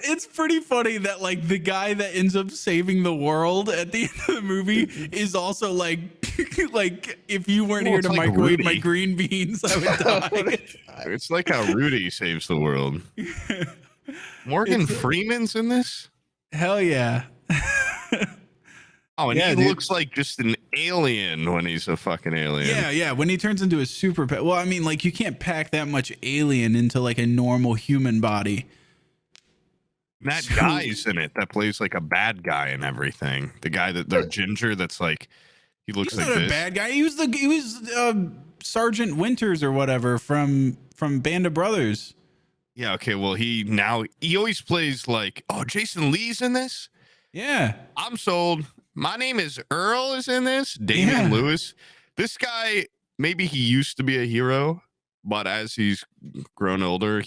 It's pretty funny that like the guy that ends up saving the world at the end of the movie is also like like if you weren't here to like microwave Rudy. my green beans, I would die. It's like how Rudy saves the world. Morgan Freeman's in this? Hell yeah. Oh, and Yeah, he dude. looks like just an alien when he's a fucking alien. Yeah. When he turns into a super well, I mean, like you can't pack that much alien into like a normal human body. And that guy's in it that plays like a bad guy and everything. The guy the ginger that's like he looks He's like not this. a bad guy. He was Sergeant Winters or whatever from Band of Brothers. Yeah, okay, well he always plays like, oh, Jason Lee's in this? Yeah. I'm sold. My name is Earl is in this. Damien Lewis. This guy, maybe he used to be a hero, but as he's grown older,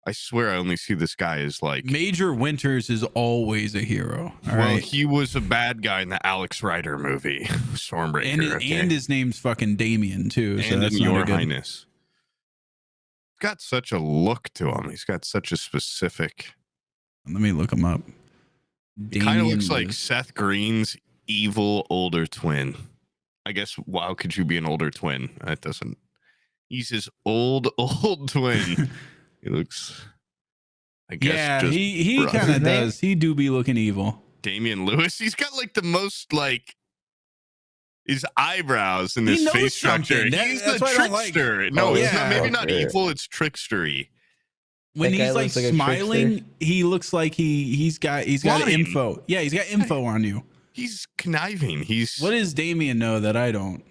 I swear I only see this guy as like Major Winters is always a hero. All right. he was a bad guy in the Alex Rider movie, Stormbreaker. And his name's fucking Damien too. So And that's in not Your a good. Highness. He's got such a look to him. He's got such a specific. Let me look him up. He kind of Damien looks like Lewis. Seth Green's evil older twin. I guess. Wow, could you be an older twin? That doesn't. He's his old twin. He looks. I guess. Yeah, just he rough. kind of does. He do be looking evil. Damian Lewis. He's got like the most like. His eyebrows and He his knows face structure. something. He's That's the why I don't like- trickster. No, Oh, he's yeah. not. Maybe not Okay. evil. It's trickstery. When That guy he's like looks like a smiling, trickster. he looks like he's got Lying. info. Yeah, he's got info on you. He's conniving. He's What does Damien know that I don't?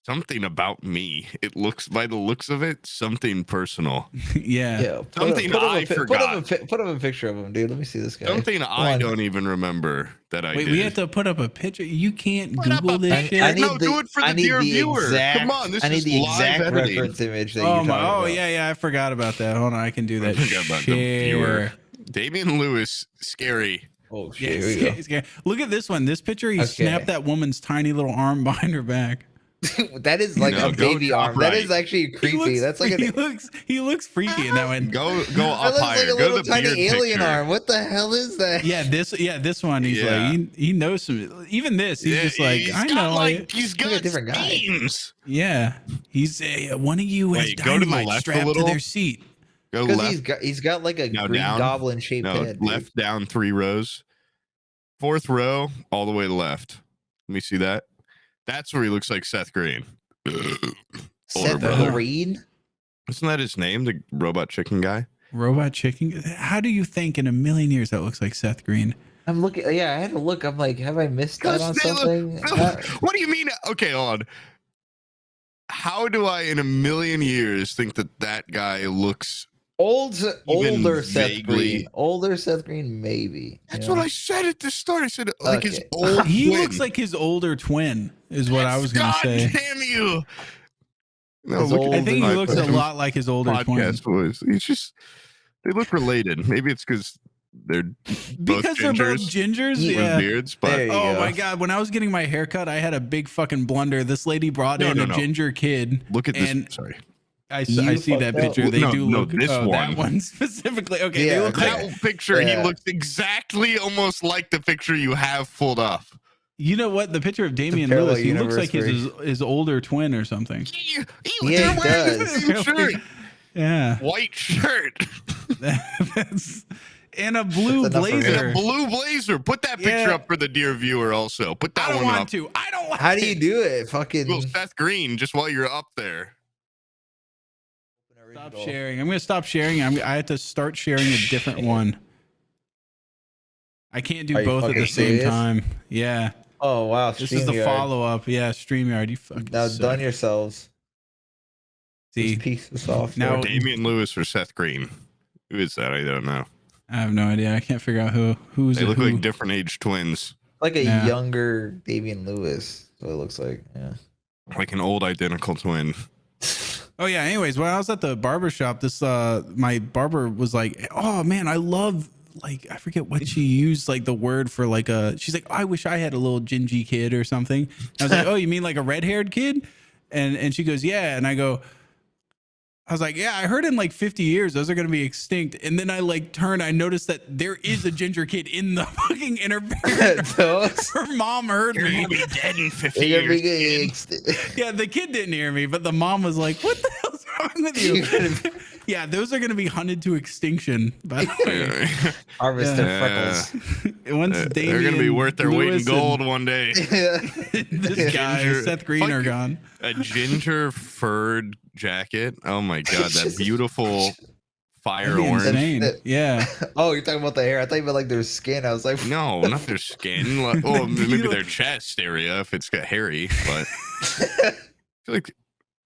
something about me. It looks, by the looks of it, something personal. Yeah. Yeah. Something I forgot. Put up a picture of him, dude. Let me see this guy. Something I on. don't even remember that I Wait, did. we have to put up a picture. You can't Put up Google a this picture. shit. No, do it for the dear viewer. Come on, this I need is the live exact editing. reference image that Oh you're my! talking Oh about. yeah, I forgot about that. Hold on, I can do that. I forgot about the viewer. Share. Damien Lewis, scary. Oh Yeah, shit. Here we go. Look at this one. This picture, he Okay. snapped that woman's tiny little arm behind her back. That is like No, a go baby top arm. That right. is actually creepy. That's like he looks freaky in that one. Go that up looks higher. like a Go little to the tiny beard alien picture. arm. What the hell is that? Yeah, this one. He's Yeah. like he knows some. Even this, he's just like he's I got know. Like, he's got a different guy. schemes. Yeah, he's one of you has Wait, go to the dynamite left a strapped to little. their seat. Go Because left. he's got like a Now green down. goblin shaped No, head. Dude. left down 3 rows. 4th row, all the way to left. Let me see that. That's where he looks like Seth Green. Older Seth brother. Green. Isn't that his name, the robot chicken guy? Robot chicken. How do you think in a million years that looks like Seth Green? I'm looking. Yeah, I had to look. I'm like, have I missed that on They look- something? What do you mean? Okay, hold on. How do I, in a million years, think that guy looks? Older Seth vaguely- Green. Older Seth Green, maybe. That's you what know? I said at the start. I said like his Okay. old. He twin. looks like his older twin, is what I was gonna God say. damn you! No, His look old- I think he my looks a fucking lot like his older twin. podcast voice. He's just. They look related. Maybe it's because they're both Because they're both gingers gingers. Yeah. with Yeah. beards, but There you Oh go. my god! When I was getting my haircut, I had a big fucking blunder. This lady brought in No, a no. ginger kid. look at this. And Sorry. I You see that fucked up. picture. They No, do no, look. this that one. one specifically. Okay, Yeah, they look okay. like. That picture, Yeah. he looks exactly almost like the picture you have pulled up. You know what? The picture of Damian parallel Lewis. He looks like universe his older twin or something. Yeah, They're he wearing the does. same shirt. Yeah. White shirt. That's and a blue That's enough for me. blazer. And a blue blazer. Put that picture Yeah. up for the dear viewer also. Put that I don't one want up. to. I don't want How to. do you do it? Fucking. Well, Seth Green, just while you're up there. Stop sharing. I'm gonna stop sharing. I have to start sharing a different one. I can't do Are you both at the fucking same serious? time. Yeah. Oh wow. This is the StreamYard. follow up. Yeah, StreamYard. You fucking Now suck. done yourselves. See, This piece of software. Now- Damien Lewis or Seth Green. Who is that? I don't know. I have no idea. I can't figure out who's They look who. like different age twins. like a Yeah. younger Damien Lewis. That's what it looks like. Yeah. Like an old identical twin. Oh yeah. Anyways, when I was at the barber shop, this my barber was like, "Oh man, I love like I forget what she used like the word for like a." She's like, "I wish I had a little gingy kid or something." I was like, "Oh, you mean like a red haired kid?" And she goes, "Yeah." And I was like, "Yeah, I heard in like 50 years those are gonna be extinct." And then I like turned, I noticed that there is a ginger kid in the fucking interview. Those- Her mom heard You're me. gonna be dead in 50 You're gonna years. be Yeah, the kid didn't hear me, but the mom was like, "What the hell's wrong with you?" Yeah, those are gonna be hunted to extinction. By the way, harvest Yeah. their freckles. once They're gonna be Damien worth their weight in Lewis gold one day. and this guy, Ginger- Seth Green, are fucking- gone. A ginger furred jacket. Oh my god, that beautiful fire That'd be orange. insane. That- Yeah, Oh, you're talking about the hair. I thought you meant like their skin. I was like, No, not their skin. Like, oh, maybe You- their chest area if it's got hairy. But I feel like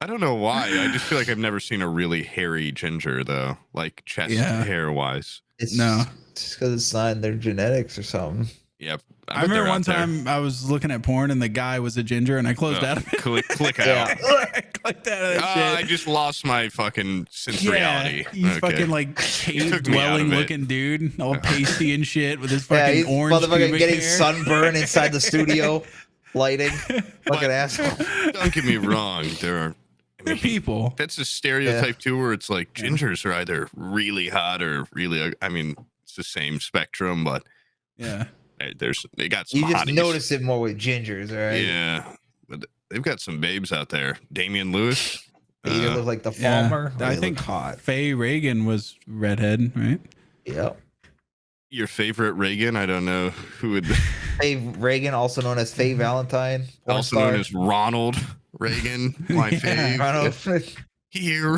I don't know why. I just feel like I've never seen a really hairy ginger though, like chest Yeah. hair wise. it's No. just because it's not in their genetics or something. Yep. I remember one time I was looking at porn and the guy was a ginger, and I closed out of it. Click Yeah. out. I clicked out of that I shit. just lost my fucking sense reality. He's Okay. fucking like cave took me out of dwelling it. looking dude, all pasty and shit with his Yeah, fucking he's orange motherfucking pubic getting hair. sunburn inside the studio, lighting. Fucking asshole. Don't get me wrong. There are. They're people. That's a stereotype too, where it's like gingers are either really hot or really. I mean, it's the same spectrum, but Yeah. they got some. You just hotties. notice it more with gingers, all right? Yeah, but they've got some babes out there. Damian Lewis. They either look like the Yeah. farmer. Or I they think look hot. Faye Reagan was redhead, right? Yep. Your favorite Reagan? I don't know who would. Faye Reagan, also known as Faye Valentine, porn Also star. known as Ronald Reagan. My Yeah. fave. Ronald. Hero.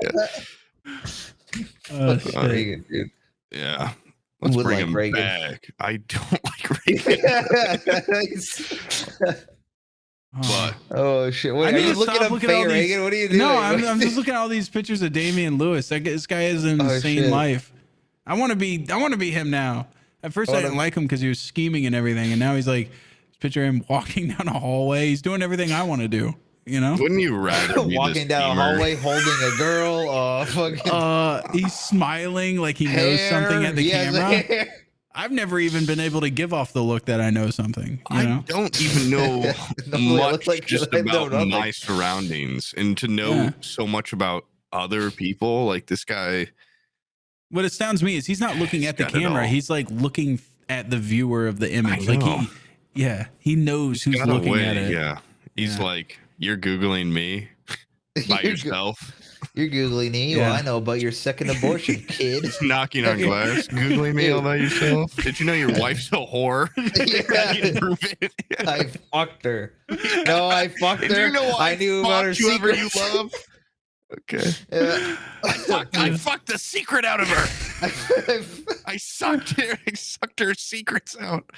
Yeah. Oh, shit. Reagan, dude. Yeah. Let's Would bring like him Reagan. back. I don't like Reagan. But Oh shit! Wait, I are need you to looking stop up looking at all Faye these- Reagan? What are you doing? No, I'm just looking at all these pictures of Damian Lewis. This guy has an insane shit. life. I want to be him now. At first, I didn't like him because he was scheming and everything, and now he's like, picture him walking down a hallway. He's doing everything I want to do. You know, wouldn't you rather be walking this down a schemer? hallway holding a girl. Fucking he's smiling like he knows something at the He has camera. hair. I've never even been able to give off the look that I know something. You know, I don't even know No, it much looks like just I know about nothing. my surroundings, and to know so much about other people, like this guy. what astounds me is he's not looking He's at the got it camera. all. He's like looking at the viewer of the image. I Like know. he knows who's Got looking away, at it. Yeah, he's Yeah. like, you're googling me by You're yourself. You're googling me. Yeah. Well, I know about your second abortion, kid. Just knocking on glass, googling me all by yourself. Did you know your wife's a whore? I Yeah. can prove it. I fucked her. No, I fucked And her. you know I knew about her fucked whoever you secrets. love. Okay. Yeah. I fucked the secret out of her. I sucked her secrets out.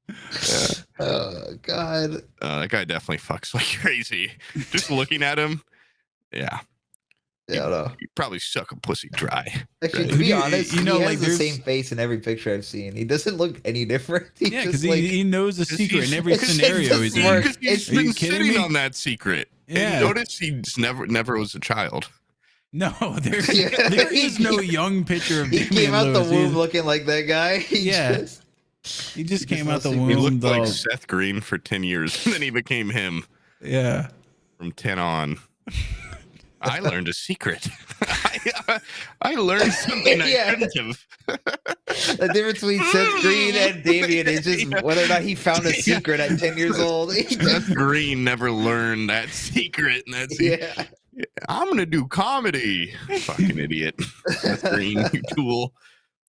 Yeah. Oh God. That guy definitely fucks like crazy. Just looking at him, yeah, Yeah, no. you probably suck a pussy dry. Actually, to be honest, you know, he like, has the there's- same face in every picture I've seen. He doesn't look any different. He's Yeah, just because he knows the 'cause secret in he's- every it's scenario just he's work. in. Because he's Are you been kidding sitting me? on that secret. Yeah. And notice he's never was a child. No, there Yeah. is no young picture of He Damian came out Lewis. the womb looking like that guy. Yeah. He just came out the He womb. He looked though. like Seth Green for 10 years, and then he became him Yeah. from 10 on. I learned a secret. I learned something I Yeah. couldn't have. The difference between Seth Green and Damien is just whether or not he found a secret at 10 years old. Seth Green never learned that secret. And that's Yeah. I'm gonna do comedy. Fucking idiot. Seth Green, you tool.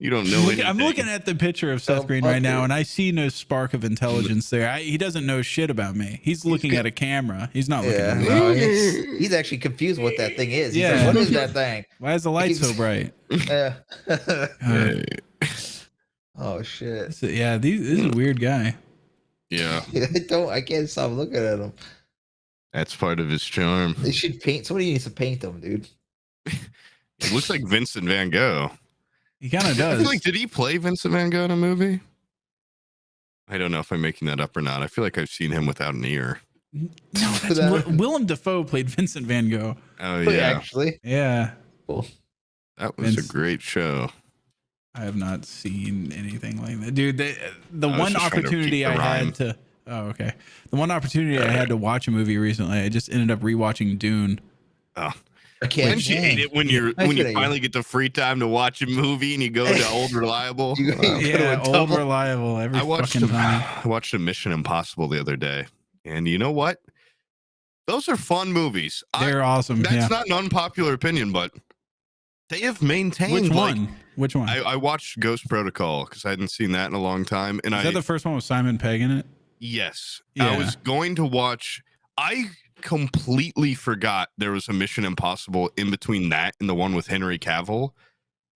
You don't know anything. I'm looking at the picture of Seth Oh, Green fuck right now, you. and I see no spark of intelligence there. He doesn't know shit about me. He's looking at a camera. He's not looking Yeah, at me. no, he's actually confused what that thing is. He's Yeah. like, what is that thing? Why is the light so bright? Yeah. Uh, Oh shit. yeah, this is a weird guy. Yeah, I can't stop looking at him. that's part of his charm. They should paint. Somebody needs to paint them, dude. It looks like Vincent Van Gogh. He kind of I does. feel like, did he play Vincent Van Gogh in a movie? I don't know if I'm making that up or not. I feel like I've seen him without an ear. No, that's That- Willem Dafoe played Vincent Van Gogh. Oh Yeah, yeah, actually. Yeah, Cool. that was Vince- a great show. I have not seen anything like that, dude. The I was one just trying to opportunity keep the I rhyme. had to. Oh, okay. The one opportunity I had to watch a movie recently, I just ended up rewatching Dune. Oh, I can't. don't you hate it when I when you feel you. finally get the free time to watch a movie and you go to Old Reliable? You- Wow. you- Yeah, Put a old double- reliable every I watched fucking a, time. I watched a Mission Impossible the other day, and you know what? Those are fun movies. They're awesome. That's Yeah. not an unpopular opinion, but they have maintained. Which like, one? Which one? I watched Ghost Protocol because I hadn't seen that in a long time, and Is that the first one with Simon Pegg in it? yes, Yeah. I was going to watch. I completely forgot there was a Mission Impossible in between that and the one with Henry Cavill.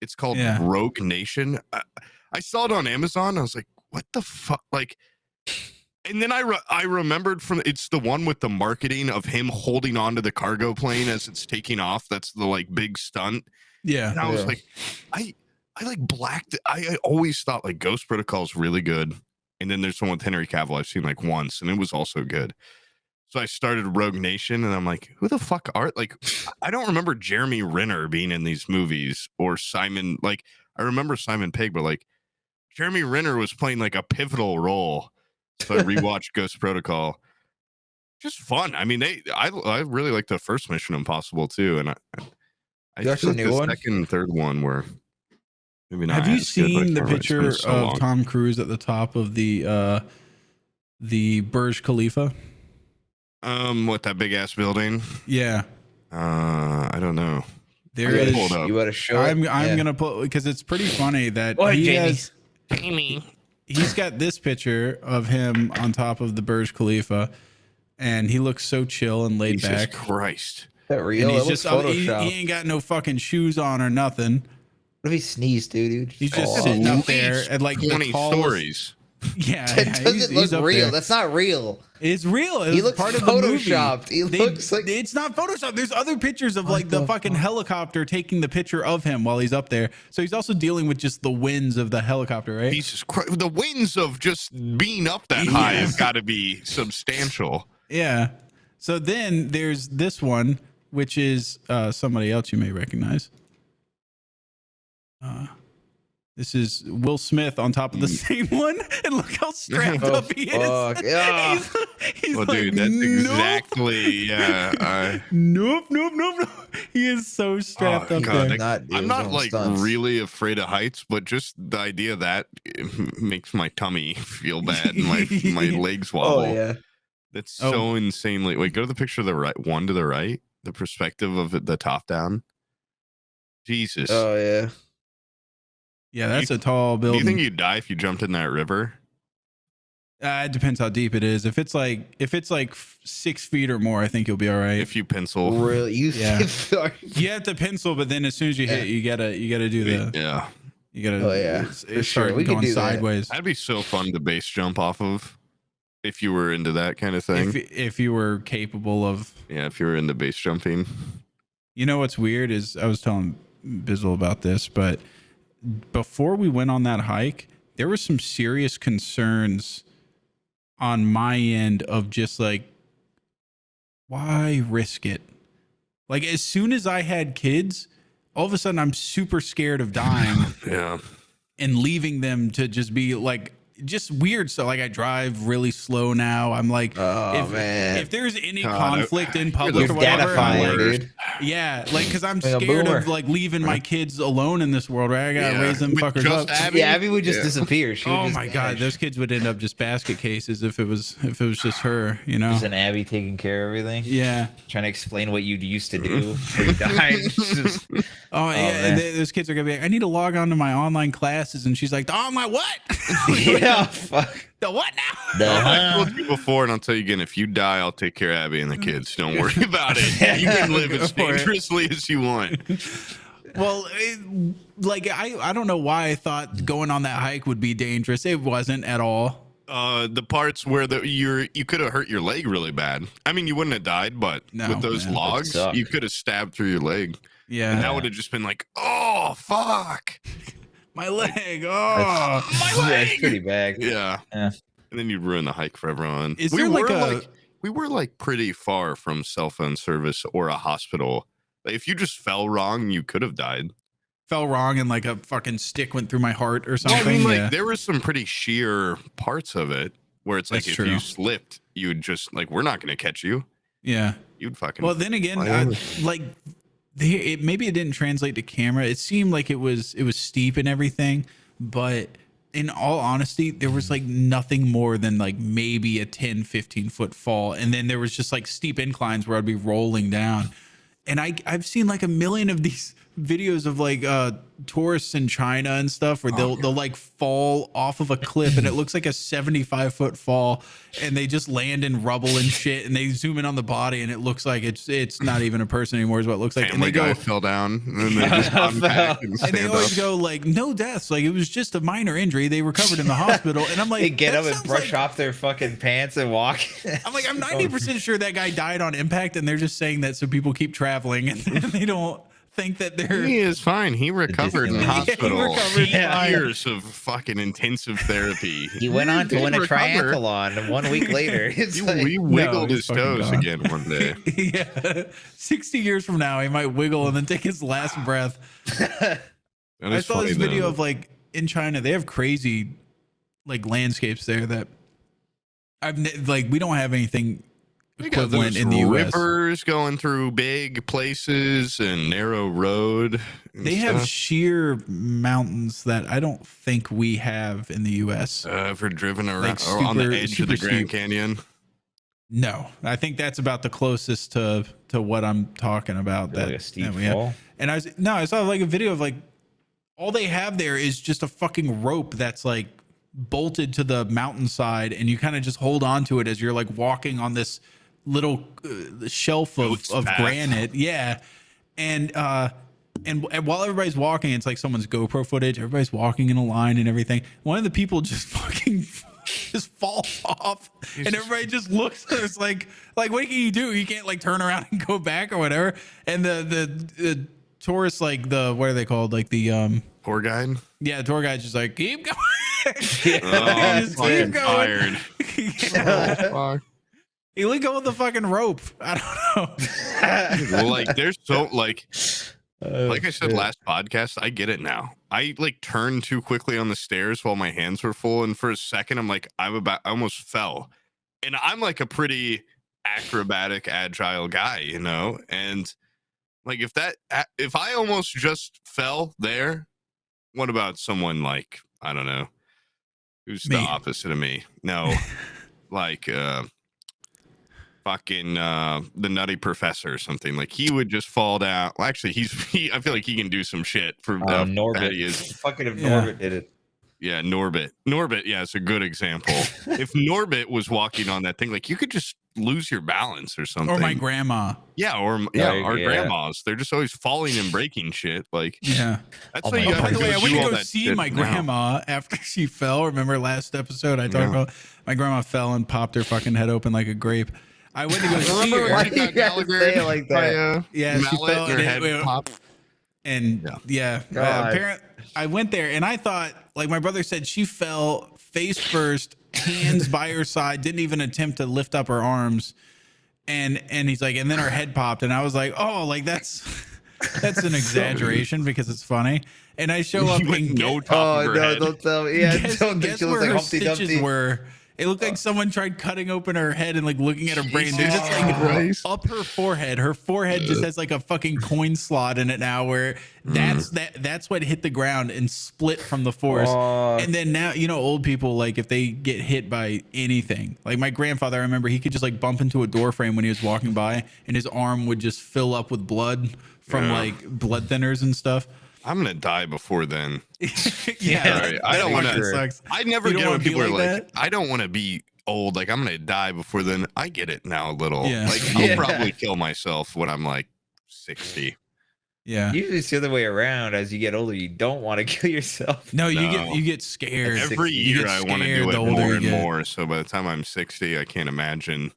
It's called Yeah. Rogue Nation. I saw it on Amazon. I was like, what the fuck? Like, and then I remembered from it's the one with the marketing of him holding onto the cargo plane as it's taking off. That's the like big stunt. Yeah. And I was Yeah. like, I like blacked. I always thought like Ghost Protocol is really good. And then there's one with Henry Cavill I've seen like once, and it was also good. So I started Rogue Nation, and I'm like, who the fuck are like? I don't remember Jeremy Renner being in these movies or Simon. Like I remember Simon Pegg, but like Jeremy Renner was playing like a pivotal role. So I rewatched Ghost Protocol. Just fun. I mean, I really like the first Mission Impossible too, and I You watched feel the like new the one? second and third one were maybe not. Have you as good, but I seen the can't remember. It's been picture so of long. Tom Cruise at the top of the Burj Khalifa? What, that big ass building? Yeah. I don't know. There I gotta is. pull it up. You better show I'm it. Yeah. gonna put because it's pretty funny that Go ahead, he Jamie. has. He's got this picture of him on top of the Burj Khalifa, and he looks so chill and laid Jesus back. Christ. That real? And he's It looks just he Photoshop. ain't got no fucking shoes on or nothing. What if he sneezed, dude? He's just sitting up there at like 20 stories. Yeah, That doesn't look real. There. That's not real. It's real. He looks part photoshopped. Of the movie. He looks like it's not photoshopped. There's other pictures of like the fucking helicopter taking the picture of him while he's up there. So he's also dealing with just the winds of the helicopter, right? Jesus Christ. The winds of just being up that high have got to be substantial. Yeah. So then there's this one, which is somebody else you may recognize. This is Will Smith on top of the same one, and look how strapped up he is. Yeah. He's Well, like, dude, that's nope. exactly. Nope. He is so strapped up God, there. I'm not like really afraid of heights, but just the idea that it makes my tummy feel bad and my legs wobble. Oh yeah. That's so insanely. Wait, go to the picture of the right one to the right. The perspective of it, the top down. Jesus. Oh yeah. Yeah, that's a tall building. Do you think you'd die if you jumped in that river? It depends how deep it is. If it's like 6 feet or more, I think you'll be all right. If you pencil, Really? You have to pencil, but then as soon as you hit, you gotta do the You gotta start going sideways. That'd be so fun to base jump off of. If you were into that kind of thing, if you were capable of, if you were into base jumping. You know what's weird is I was telling Bizzle about this, but before we went on that hike, there were some serious concerns on my end of just like, why risk it? Like as soon as I had kids, all of a sudden I'm super scared of dying and leaving them to just be like, just weird. So like I drive really slow now. I'm like, if there's any conflict in public or whatever, dude. Yeah, like because I'm scared of like leaving my kids alone in this world, right? I gotta raise them fuckers up. Abby would just disappear. Oh my god, those kids would end up just basket cases if it was just her, you know. Just an Abby taking care of everything. Yeah, trying to explain what you used to do before you died. And those kids are gonna be like, I need to log on to my online classes, and she's like, the online what? Fuck. The what now? I told you before, and I'll tell you again. If you die, I'll take care of Abby and the kids. Don't worry about it. You can live as dangerously as you want. Well, I don't know why I thought going on that hike would be dangerous. It wasn't at all. The parts where you could have hurt your leg really bad. I mean, you wouldn't have died, but with those logs, you could have stabbed through your leg. Yeah, and that would have just been like, oh fuck. My leg. Oh, my leg. That's pretty bad. Yeah. And then you'd ruin the hike for everyone. We were like pretty far from cell phone service or a hospital. Like, if you just fell wrong, you could have died. Fell wrong and like a fucking stick went through my heart or something. Well, I mean, like there was some pretty sheer parts of it where it's like if you slipped, you would just like, we're not going to catch you. Yeah. You'd fucking. Well, then again, maybe it didn't translate to camera. It seemed like it was steep and everything, but in all honesty, there was like nothing more than like maybe a 10-15 foot fall, and then there was just like steep inclines where I'd be rolling down. And I've seen like a million of these videos of like tourists in China and stuff where they'll like fall off of a cliff and it looks like a 75-foot fall, and they just land in rubble and shit, and they zoom in on the body and it looks like it's not even a person anymore is what it looks like. Family and they Guy fell down and then they just unpack and they always go like, no deaths, like it was just a minor injury, they recovered in the hospital. And I'm like, they get up and brush off their fucking pants and walk. I'm like, I'm 90% sure that guy died on impact, and they're just saying that so people keep traveling and they don't think that he is fine. He recovered in the hospital. Years of fucking intensive therapy. He went on to win a triathlon 1 week later. We wiggled his toes again one day. Yeah, 60 years from now, he might wiggle and then take his last breath. I saw this video of like in China, they have crazy like landscapes there that we don't have anything equivalent in the US. Rivers going through big places and narrow road. They have sheer mountains that I don't think we have in the US. Ever driven around on the edge of the Grand Canyon? No, I think that's about the closest to what I'm talking about. That, like a steep fall. And I saw like a video of like all they have there is just a fucking rope that's like bolted to the mountainside, and you kind of just hold on to it as you're like walking on this little shelf of granite. Yeah. And and while everybody's walking, it's like someone's GoPro footage. Everybody's walking in a line and everything. One of the people just fucking just falls off, and everybody just looks. It's like what can you do? You can't like turn around and go back or whatever. And the tourists, like what are they called? Like the Tour guide. Yeah, the tour guide's just like keep going. I'm fucking tired. Oh, you let go of the fucking rope. I don't know. Like there's so like I said last podcast, I get it now. I like turned too quickly on the stairs while my hands were full, and for a second I'm like I almost fell. And I'm like a pretty acrobatic, agile guy, you know? And like if I almost just fell there, what about someone like, I don't know, who's the opposite of me? No. Like fucking the Nutty Professor or something. Like he would just fall down. Well, actually, I feel like he can do some shit for Norbit. He is. Fucking if Norbit did it. Yeah, Norbit. Yeah, it's a good example. If Norbit was walking on that thing, like you could just lose your balance or something. Or my grandma. Yeah, our grandmas. They're just always falling and breaking shit. Like that's why you by the way, I went to go see my now. grandma after she fell. Remember last episode I talked about my grandma fell and popped her fucking head open like a grape. I went to go see her. Why you gotta say it like that? Yeah, she fell and her head popped. And apparently I went there and I thought, like my brother said, she fell face first, hands by her side, didn't even attempt to lift up her arms. And he's like, and then her head popped. And I was like, oh, like that's an exaggeration because it's funny. And I show up and no top of her head. Don't tell me. Yeah, guess where her stitches were. It looked like someone tried cutting open her head and like looking at her brain. They're just like up her forehead. Her forehead just has like a fucking coin slot in it now, where that's what hit the ground and split from the force. And then now, you know, old people, like if they get hit by anything, like my grandfather, I remember he could just like bump into a door frame when he was walking by, and his arm would just fill up with blood from like blood thinners and stuff. I'm gonna die before then. Yeah, I don't want to. I never get when people are like, that? I don't want to be old. Like I'm gonna die before then. I get it now a little. Yeah. Like I'll probably kill myself when I'm like 60. Yeah. Usually it's the other way around. As you get older, you don't want to kill yourself. No, you get scared. Every year I want to do it more and more. So by the time I'm 60, I can't imagine.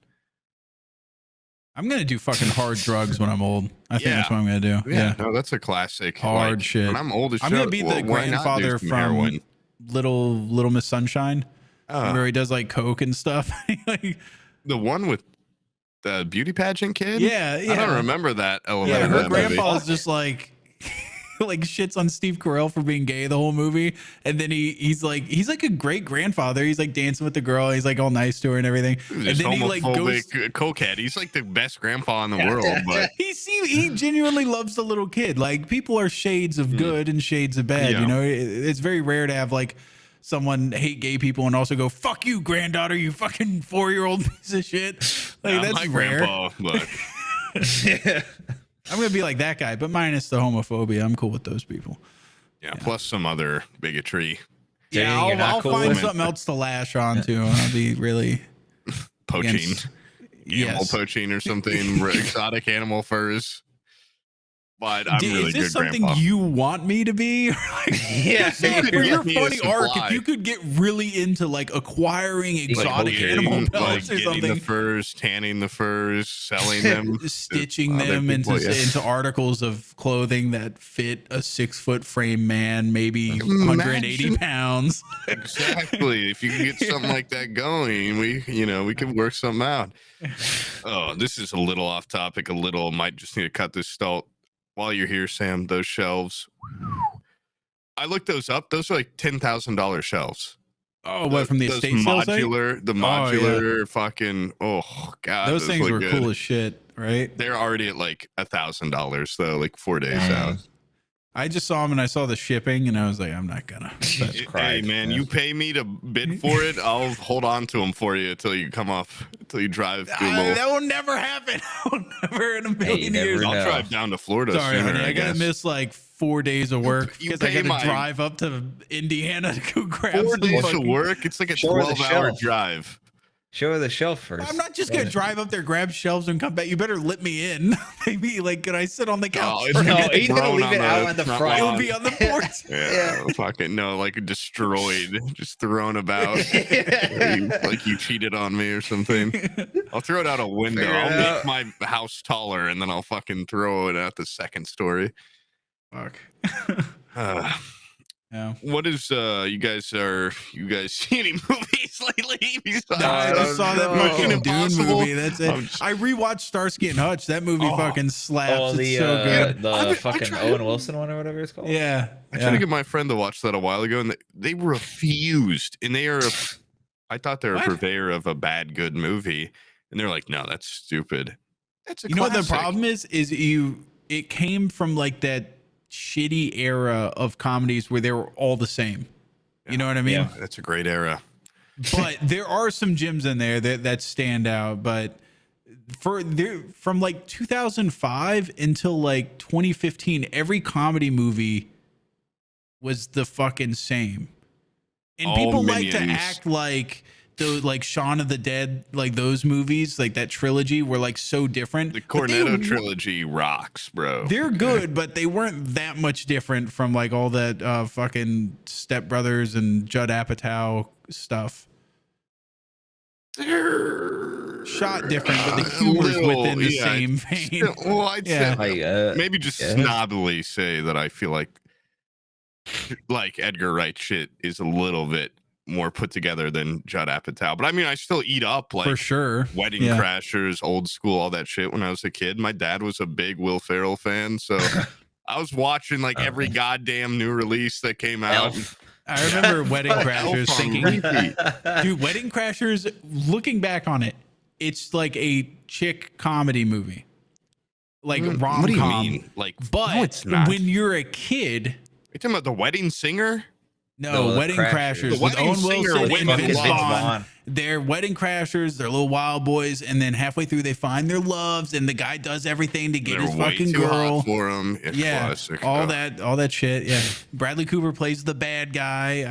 I'm gonna do fucking hard drugs when I'm old. I think that's what I'm gonna do. Yeah, no, that's a classic. Hard shit. When I'm old as I'm gonna be the grandfather from Little Miss Sunshine. Where he does like coke and stuff. Like, the one with the beauty pageant kid. Yeah. I don't remember that element. Yeah, of her that grandpa movie. is just like like shits on Steve Carell for being gay the whole movie, and then he's like a great grandfather. He's like dancing with the girl. He's like all nice to her and everything. And then he like goes cokehead. He's like the best grandpa in the world, but he genuinely loves the little kid. Like people are shades of good and shades of bad. You know, it's very rare to have like someone hate gay people and also go fuck you, granddaughter, you fucking 4-year-old piece of shit. Like that's rare. Grandpa, but I'm gonna be like that guy, but minus the homophobia. I'm cool with those people. Yeah, plus some other bigotry. Yeah, I'll find something else to lash on to. I'll be really poaching, animal poaching or something, exotic animal furs. But I'm really is this good something grandpa. you want me to be? For your funny arc, if you could get really into like acquiring exotic animal pelts or something, the furs, tanning the furs, selling them, stitching them into articles of clothing that fit a 6-foot frame man, maybe 180 pounds. Exactly. If you can get something like that going, we can work something out. Oh, this is a little off topic. Might just need to cut this Stalltt. While you're here, Sam, those shelves, I looked those up. Those are like $10,000 shelves. Oh, what, from the estate sales site? The modular fucking, oh God. Those things were cool as shit, right? They're already at like $1,000 though, like 4 days out. I just saw them and I saw the shipping and I was like, I'm not gonna. Hey man, you pay me to bid for it, I'll hold on to them for you until you come off, until you drive through. That will never happen. I will never in a million years. I'll drive down to Florida. Sorry, sooner, honey, I gotta miss like 4 days of work because I gotta drive up to Indiana to go grab 4 days of work. It's like a 12-hour drive. Show her the shelf first. I'm not just gonna drive up there, grab shelves, and come back. You better let me in. Maybe like, could I sit on the couch? it's No, gonna be he's gonna thrown leave it out on the front front. It'll lawn. be on the porch. Yeah, fucking no, like destroyed, just thrown about. Like you cheated on me or something. I'll throw it out a window. Figure it I'll out. make my house taller, and then I'll fucking throw it out the second story. Fuck. Uh, Yeah. what is you guys see any movies lately? I just saw that no. fucking Mission Dune Impossible? movie. That's it. I'm just- I rewatched Starsky and Hutch. That movie fucking slaps. Oh, the it's so good. the I fucking tried- Owen Wilson one or whatever it's called. Yeah. I tried to get my friend to watch that a while ago, and they refused. And they are, I thought they were a What? purveyor of a bad, good movie, and they're like, "No, that's stupid." That's a You know what the classic. problem is? It came from like that shitty era of comedies where they were all the same. You know what I mean? Yeah. That's a great era. But there are some gems in there that stand out. But from like 2005 until like 2015, every comedy movie was the fucking same. And All people like to Minions. act like like Shaun of the Dead, like those movies, like that trilogy were like so different. The But they Cornetto were- trilogy rocks, bro. They're good, but they weren't that much different from like all that fucking Step Brothers and Judd Apatow stuff. They're Shot different, but the a humor's little- within the yeah, same vein. still- well, I'd Yeah. say Like maybe just yeah. snobbily say that I feel like Edgar Wright shit is a little bit more put together than Judd Apatow. But I mean, I still eat up like For sure. Wedding Yeah. Crashers, Old School, all that shit when I was a kid. My dad was a big Will Ferrell fan, so I was watching like every goddamn new release that came out. Elf. I remember Wedding Crashers Elf on thinking, repeat. dude, Wedding Crashers, looking back on it, it's like a chick comedy movie. Like rom-com. What do you mean? Like, But no, it's not. when you're a kid, Are you talking about The Wedding Singer? no, The Wedding Crashers. Crashers The with Wedding Owen Singer, Wilson Whippet and Fucking Vince Vince Vaughn. Vaughn. They're wedding crashers, they're little wild boys, and then halfway through they find their loves, and the guy does everything to get They're his way fucking too girl. hot for him. It's Yeah, classic. all Oh. that shit. Yeah, Bradley Cooper plays the bad guy.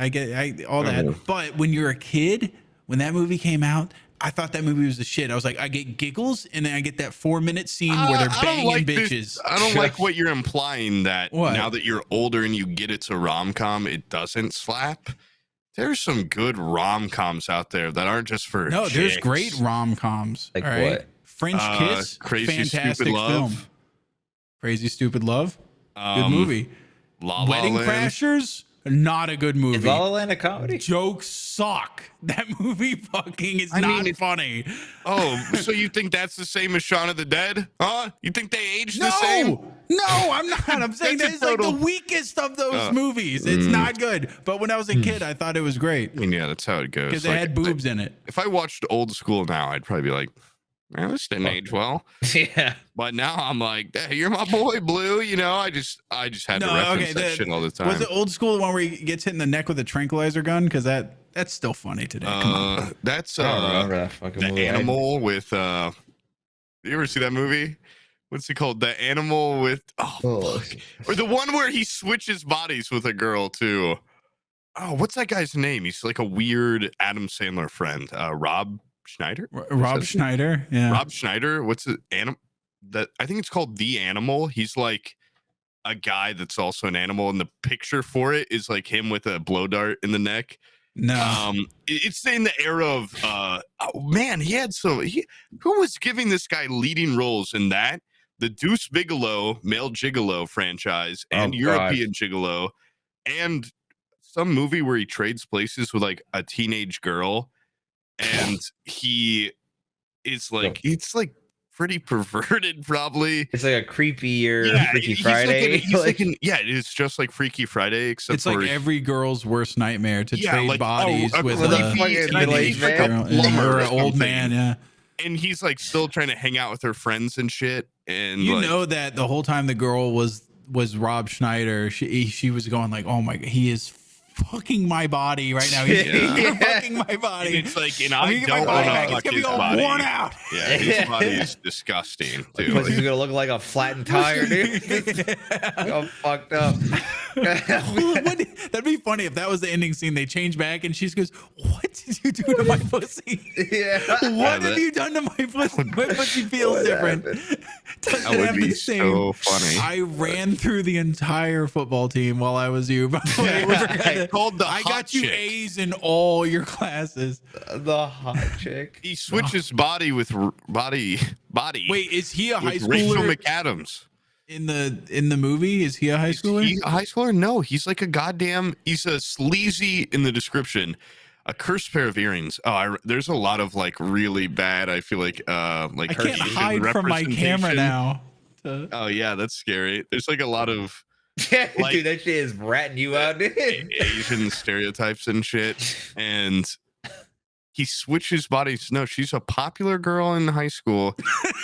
All that. Oh. But when you're a kid, when that movie came out, I thought that movie was the shit. I was like, I get giggles, and then I get that 4-minute scene where they're I don't banging like bitches. this- I don't like what you're implying that What? now that you're older and you get it's a rom-com, it doesn't slap. There's some good rom-coms out there that aren't just for No, there's chicks. great rom-coms. Like all right? what? French Kiss, Crazy Stupid fantastic Love. film. Crazy Stupid Love, good Um, movie. La La Wedding Land. Crashers, not a good Is movie. La La Land a comedy? Jokes suck. That movie fucking is I not mean, it- funny. Oh, so you think that's the same as Shaun of the Dead? Huh? You think they aged the same? No, I'm not. I'm saying That's a that's like the total- weakest of those movies. It's not good. But when I was a kid, I thought it was great I mean, yeah, that's how it goes. because they Like, had boobs in it. if I watched Old School now, I'd probably be like, man, this didn't age well. Yeah. But now I'm like, hey, you're my boy, Blue. You know, I just had to reference that shit all the time. Was it Old School, the one where he gets hit in the neck with a tranquilizer gun? Because that's still funny today. Come on. That's I don't remember that fucking the movie. animal with you ever see that movie? What's it called? The animal with Oh, or the one where he switches bodies with a girl too. Oh, what's that guy's name? He's like a weird Adam Sandler friend. Rob Schneider? Rob Schneider. Yeah. Rob Schneider. What's it? That I think it's called The Animal. He's like a guy that's also an animal, and the picture for it is like him with a blow dart in the neck. No. It's in the era of oh man, he had who was giving this guy leading roles in that? The Deuce Bigelow male gigolo franchise and Oh, European gigolo, and some movie where he trades places with like a teenage girl, and he is like it's like pretty perverted, probably. it's like a creepier Freaky he's Friday. yeah, it's just like Freaky Friday, except It's like every girl's worst nightmare to Yeah, trade like, bodies a with with a a fucking teenage middle-aged man. girl, plumber or or an old something. man. Yeah. and he's like still trying to hang out with her friends and shit. And You like, know that the whole time the girl was Rob Schneider, she was going like, "Oh my god, he is fucking my body right now. He's Yeah. fucking my body. And it's like, and I'm I gonna get my don't body want back. to It's fuck gonna his be all body. worn out. Yeah, his body is disgusting too. Pussy's gonna look like a flattened tire, dude. All fucked up. That'd be funny if that was the ending scene. They change back and she goes, "What did you do to my pussy? Yeah. What have you done to my pussy? My pussy feels different." That would be so funny. I ran through the entire football team while I was you. By the way, I called the I hot got you chick. A's in all your classes. The hot chick. He switches body with body. Wait, is he a high with Rachel schooler McAdams. in the movie? Is he a high schooler? He's a high schooler? No, he's like a goddamn. He's a sleazy in the description. A cursed pair of earrings. Oh, there's a lot of like really bad. I feel like I can't Asian hide from my camera representation. now. Oh yeah, that's scary. There's like a lot of like- Dude, that shit is ratting you out, dude. Asian stereotypes and shit, and he switches bodies. No, she's a popular girl in high school.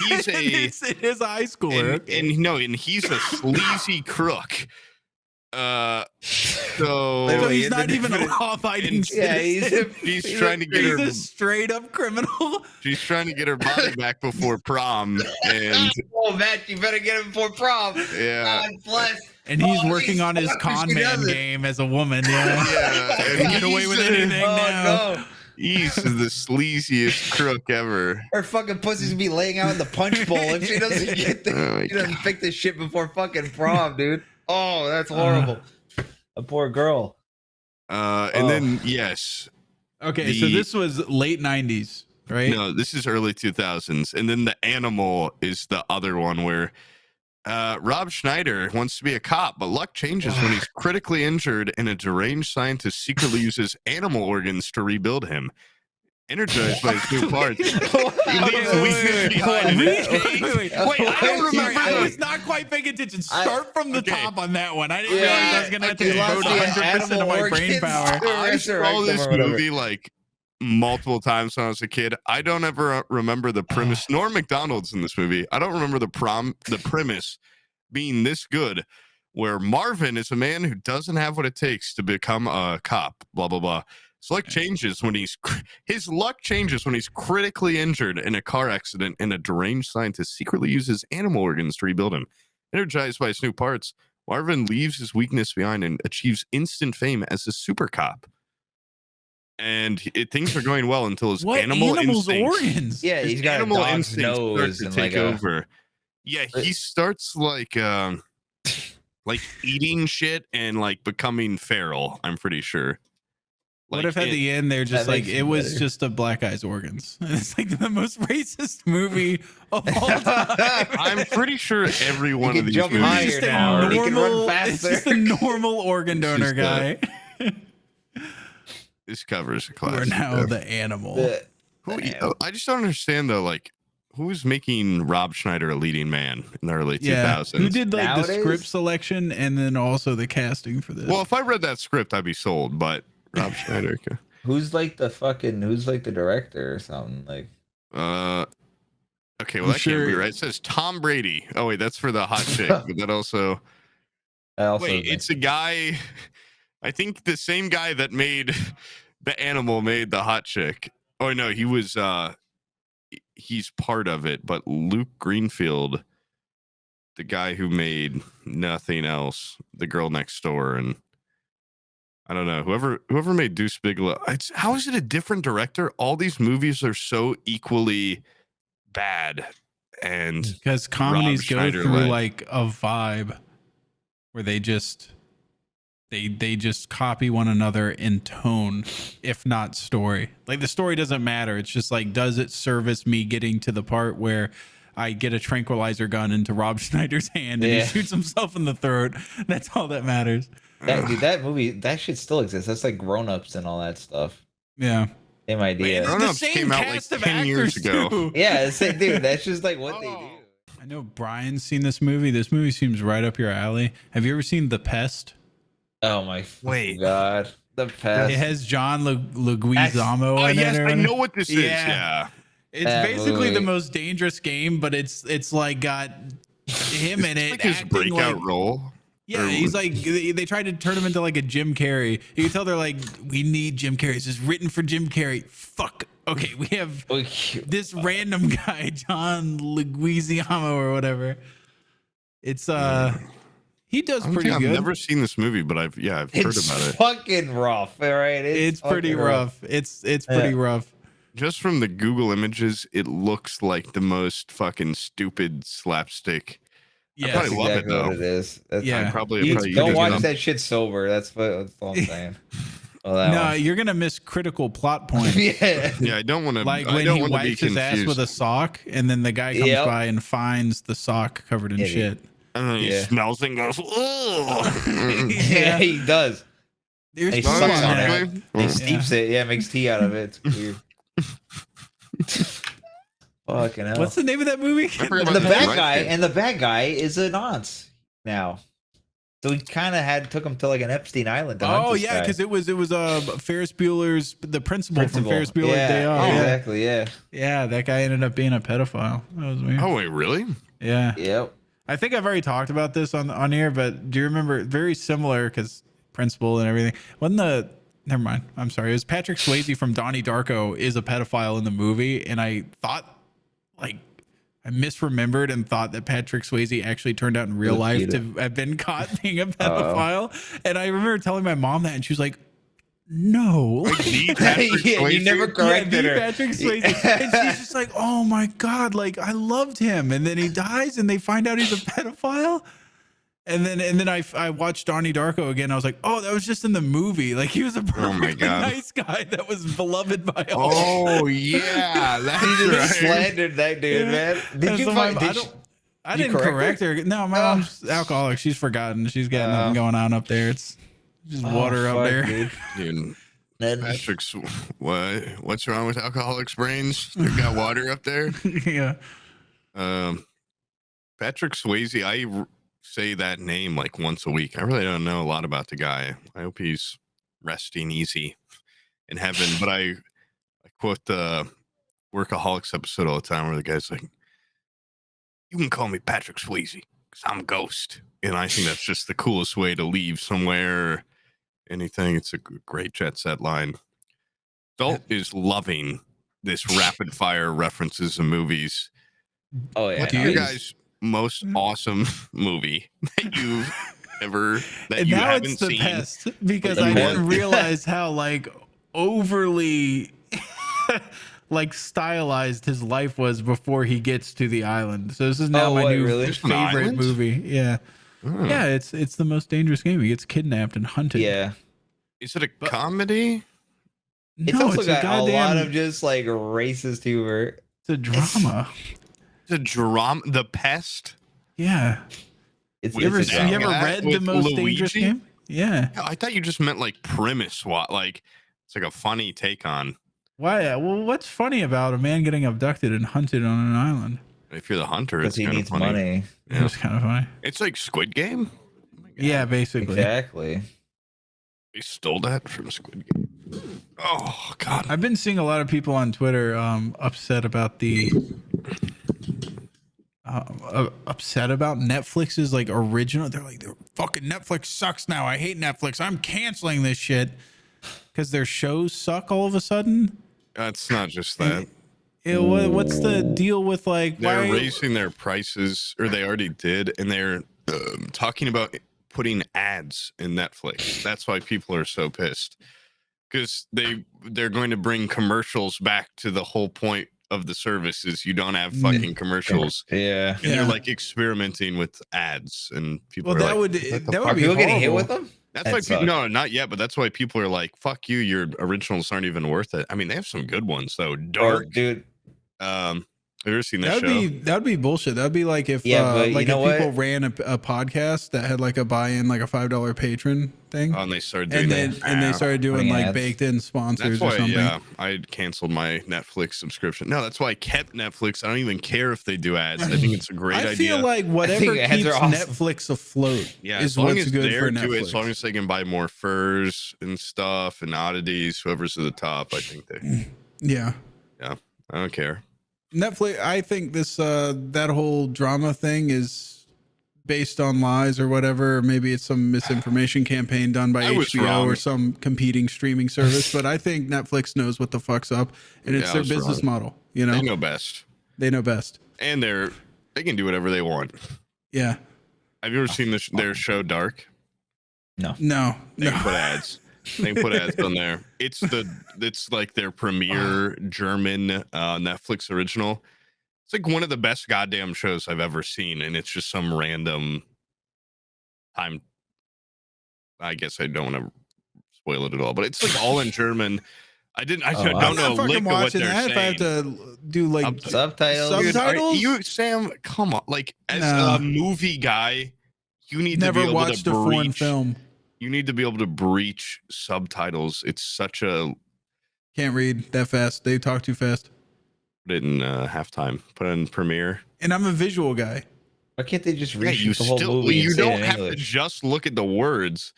He's a it is a high schooler. and he's a sleazy crook. So So he's not even a law-abiding Yeah, citizen. he's trying to get He's her. a straight up criminal. She's trying to get her body back before prom, and Oh, Matt, you better get him before prom. yeah, God bless. And he's Oh, working on his she con man doesn't. game as a woman. Yeah. yeah. Can get away with anything Oh, now. no. He's the sleaziest crook ever. Her fucking pussy's gonna be laying out in the punch bowl if she doesn't get Oh my she doesn't pick this shit before fucking prom, dude. Oh, that's horrible. A poor girl. And then yes, Okay, so this was late 90s, right? no, this is early 2000s, and then the animal is the other one where Rob Schneider wants to be a cop, but luck changes when he's critically injured, and a deranged scientist secretly uses animal organs to rebuild him. Energized by his new parts, he leaves weakness behind. Wait, Wait, I don't Sorry, remember. I was not quite paying attention. Start from the okay. top on that one. I didn't realize I was gonna have to okay. devote Lost the 100% of animal my brain organs. power. I saw Resurrect this them or whatever. movie like multiple times when I was a kid. I don't ever remember the premise. Norm Macdonald's in this movie. I don't remember the premise being this good, where Marvin is a man who doesn't have what it takes to become a cop. Blah blah blah. His luck changes when he's critically injured in a car accident, and a deranged scientist secretly uses animal organs to rebuild him. Energized by his new parts, Marvin leaves his weakness behind and achieves instant fame as a super cop. And things are going well until his What animal animals' instincts, organs? Yeah, his he's got a animal dog's instincts start nose to and take like a over. Yeah, he starts like eating shit and like becoming feral. I'm pretty sure. What if at the end they're just that like makes it it was better. just a black guy's organs? It's like the most racist movie of all time. I'm pretty sure every one can of these jump movies. higher Just a now. He can run normal- faster. It's just a normal organ donor just a- guy. This covers a We're classic. now though. the animal. I just don't understand though. Like, who's making Rob Schneider a leading man in the early 2000s? Who did like the Nowadays? script selection and then also the casting for this? Well, if I read that script, I'd be sold. But Rob Schneider. Okay. Who's like the director or something? Like Okay, well, I'm that sure- can't be right. It says Tom Brady. Oh wait, that's for the hot chick. But that also. I also Wait, it's a guy. I think the same guy that made the animal made the hot chick. Oh no, he was. He's part of it, but Luke Greenfield, the guy who made Nothing Else, The Girl Next Door, and I don't know whoever made Deuce Bigalow. How is it a different director? All these movies are so equally bad, and because comedies go Schneider through led. like a vibe where they just copy one another in tone, if not story. Like the story doesn't matter. It's just like, does it service me getting to the part where I get a tranquilizer gun into Rob Schneider's hand and Yeah. he shoots himself in the throat? That's all that matters. that movie, that shit still exists. That's like Grown Ups and all that stuff. Yeah. Same idea. It's Grown the Ups same came out like cast of 10 years actors, ago. too. Yeah, it's like, dude, that's just like what they do. I know Brian's seen this movie. This movie seems right up your alley. Have you ever seen The Pest? Oh my Wait. god, the past. It has John Leguizamo Oh in yes, it. or I know whatever. what this is. Yeah. Yeah. It's That basically the movie. most dangerous game, but it's like got him in It's it. like his acting breakout like, role. Yeah, he's like, they tried to turn him into like a Jim Carrey. You can tell they're like, we need Jim Carrey. This is written for Jim Carrey. Fuck. Okay, we have this random guy, John Leguizamo or whatever. It's he does pretty good. I've never seen this movie, but I've heard about it. It's fucking rough, all right? It's pretty rough. It's pretty rough. Just from the Google images, it looks like the most fucking stupid slapstick. Yeah, I probably love it though. What it is. Yeah. I probably Don't watch that shit sober. That's all I'm saying. Well, no, you're gonna miss critical plot points. Yeah. Yeah, I don't want to. Like when he wipes his ass with a sock, and then the guy comes by and finds the sock covered in shit. And then he smells and goes, "Ugh." Yeah, he does. There's He some sucks on there. it. He steeps it. Yeah, makes tea out of it. It's weird. Fucking hell. What's the name of that movie? And the bad guy is a nonce now. So we kind of took him to like an Epstein Island. To hunt Oh this yeah, guy. because it was Ferris Bueller's the principal from Ferris Bueller's yeah, Day Off. Exactly. Yeah. Yeah, that guy ended up being a pedophile. That was weird. Oh wait, really? Yeah. Yep. I think I've already talked about this on here, but do you remember? Very similar because principal and everything. Never mind. I'm sorry. It was Patrick Swayze from Donnie Darko is a pedophile in the movie, and I thought I misremembered and thought that Patrick Swayze actually turned out in real life to have been caught being a pedophile. And I remember telling my mom that, and she was like, "No." Yeah, you never corrected her. Patrick Swayze. And she's just like, "Oh my God, like I loved him." And then he dies and they find out he's a pedophile. And then I watched Donnie Darko again. I was like, "Oh, that was just in the movie. Like he was a perfectly nice guy that was beloved by all." Oh yeah, that's He just right. slandered that dude, man. Did you find? I didn't correct her. No, my mom's alcoholic. She's forgotten. She's got nothing going on up there. It's just water up there. Dude. Patrick's what's wrong with alcoholics' brains? They got water up there. Yeah. Patrick Swayze, I say that name like once a week. I really don't know a lot about the guy. I hope he's resting easy in heaven. But I quote the Workaholics episode all the time where the guy's like, "You can call me Patrick Swayze because I'm a ghost." And I think that's just the coolest way to leave somewhere or anything. It's a great jet set line. Stalltt is loving this rapid fire references of movies. Oh yeah. What's your guys' most awesome movie that you've ever that you haven't it's the seen? pest because I didn't realize how like overly like stylized his life was before he gets to the island. So this is now my new favorite movie. Yeah. Oh. Yeah, it's the most dangerous game. He gets kidnapped and hunted. Yeah. Is it a comedy? It's also got a lot of just like racist humor. It's a drama. It's a drama. The Pest. Yeah. You ever read The Most Dangerous Game? Yeah. I thought you just meant like premise. What? Like it's like a funny take on. Why? Well, what's funny about a man getting abducted and hunted on an island? If you're the hunter, it's he kind needs of funny. money. Yeah. It's kind of funny. It's like Squid Game. Yeah, basically. Exactly. They stole that from Squid Game. Oh God! I've been seeing a lot of people on Twitter upset about Netflix's like original. They're like, fucking Netflix sucks now. I hate Netflix. I'm canceling this shit because their shows suck all of a sudden. It's not just that. What's the deal with like they're raising their prices, or they already did, and they're talking about putting ads in Netflix. That's why people are so pissed, because they're going to bring commercials back to the whole point of the service is you don't have fucking commercials. Yeah. And they're like experimenting with ads, and people are that like, would be people getting hit with them? That's why people, no, not yet, but that's why people are like, fuck you, your originals aren't even worth it. I mean, they have some good ones though. Dark, dude. Have you ever seen that show? That'd be bullshit. That'd be like if like if people ran a podcast that had like a buy-in, like a $5 patron thing. Oh, and they started doing and they started doing like baked in sponsors or something. Yeah, I canceled my Netflix subscription. No, that's why I kept Netflix. I don't even care if they do ads. I think it's a great idea. I feel like whatever keeps Netflix afloat is what's good for Netflix. As long as they can buy more furs and stuff and oddities, whoever's at the top, I think they. Yeah. Yeah, I don't care. Netflix, I think this that whole drama thing is based on lies or whatever. Or maybe it's some misinformation campaign done by HBO or some competing streaming service. But I think Netflix knows what the fuck's up, and it's their business model. You know, they know best. They know best, and they can do whatever they want. Yeah. Have you ever seen their show Dark? No. They can put ads. They can put ads on there. It's like their premiere German Netflix original. It's like one of the best goddamn shows I've ever seen, and it's just some random time. I guess I don't want to spoil it at all, but it's like all in German. I don't know a lick of what they're saying. If I have to do like subtitles. Dude, Sam, come on. Like as a movie guy, you need to be able watched to a foreign film. You need to be able to breach subtitles. It's such a can't read that fast. They talk too fast. Put it in halftime. Put it in Premiere. And I'm a visual guy. Why can't they just reshoot the whole movie? You don't have to just look at the words.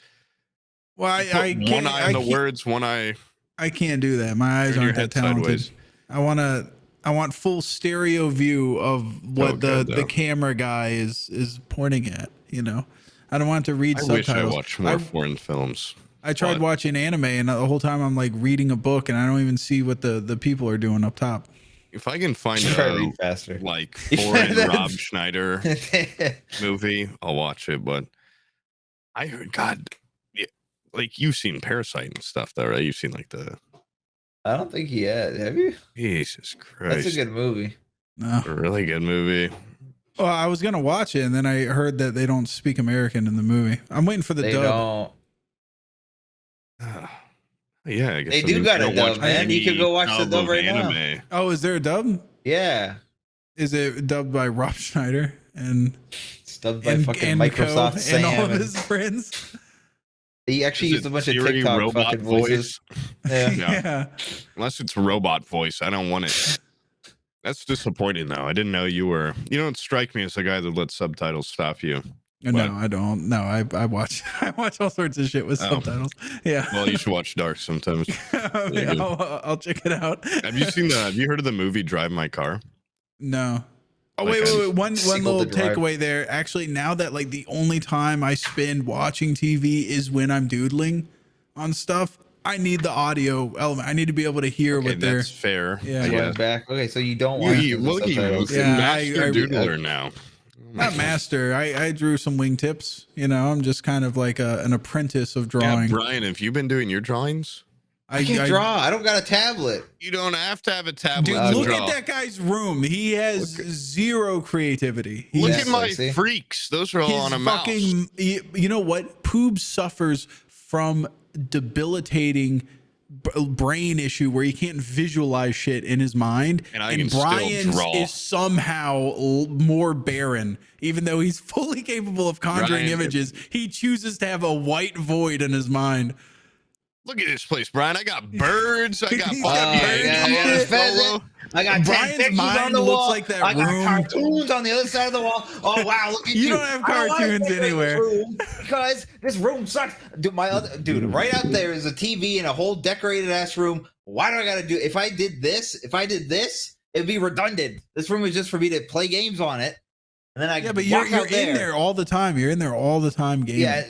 Well, I can't. One eye on the words, one eye. I can't do that. My eyes aren't that talented. Sideways. I want full stereo view of what the camera guy is pointing at. You know, I don't want to read subtitles. I wish I watched more foreign films. I tried watching anime, and the whole time I'm like reading a book, and I don't even see what the people are doing up top. If I can find a faster. Like foreign Rob Schneider movie, I'll watch it. But I heard, God, like you've seen Parasite and stuff, though, right? You've seen like I don't think he had. Have you? Jesus Christ, that's a good movie. No, a really good movie. Well, I was gonna watch it, and then I heard that they don't speak American in the movie. I'm waiting for the dub. Yeah, I guess they do got a dub, man. You could go watch the dub right now. Oh, is there a dub? Yeah. Is it dubbed by Rob Schneider and it's dubbed by fucking Microsoft Sam and all of his friends? He actually used a bunch of TikTok fucking voices. Yeah. Unless it's robot voice, I don't want it. That's disappointing, though. I didn't know you were. You don't strike me as a guy that lets subtitles stop you. No, I don't. No, I watch all sorts of shit with subtitles. Yeah. Well, you should watch Dark sometimes. Okay, I'll check it out. Have you heard of the movie Drive My Car? No. Oh, wait. One little takeaway there. Actually, now that like the only time I spend watching TV is when I'm doodling on stuff, I need the audio element. I need to be able to hear what they're. That's fair. Yeah. Going back. Okay, so you don't want to look at you. Master doodler now. Not master. I drew some wingtips. You know, I'm just kind of like an apprentice of drawing. Yeah, Brian, have you been doing your drawings? I can't draw. I don't got a tablet. You don't have to have a tablet. Dude, look at that guy's room. He has zero creativity. Look at my freaks. Those are all on a mouse. You know what? Poob suffers from debilitating brain issue where he can't visualize shit in his mind, and Brian is somehow more barren. Even though he's fully capable of conjuring images, he chooses to have a white void in his mind. Look at this place, Brian. I got birds. I got pheasant. I got Brian's mind on the wall. Looks like that I got room. cartoons on the other side of the wall. Oh wow, look at you! You don't have cartoons anywhere because this room sucks. Dude, right out there is a TV and a whole decorated ass room. Why do I gotta do? If I did this, it'd be redundant. This room is just for me to play games on it, and then but you're in there all the time. You're in there all the time gaming. Yeah.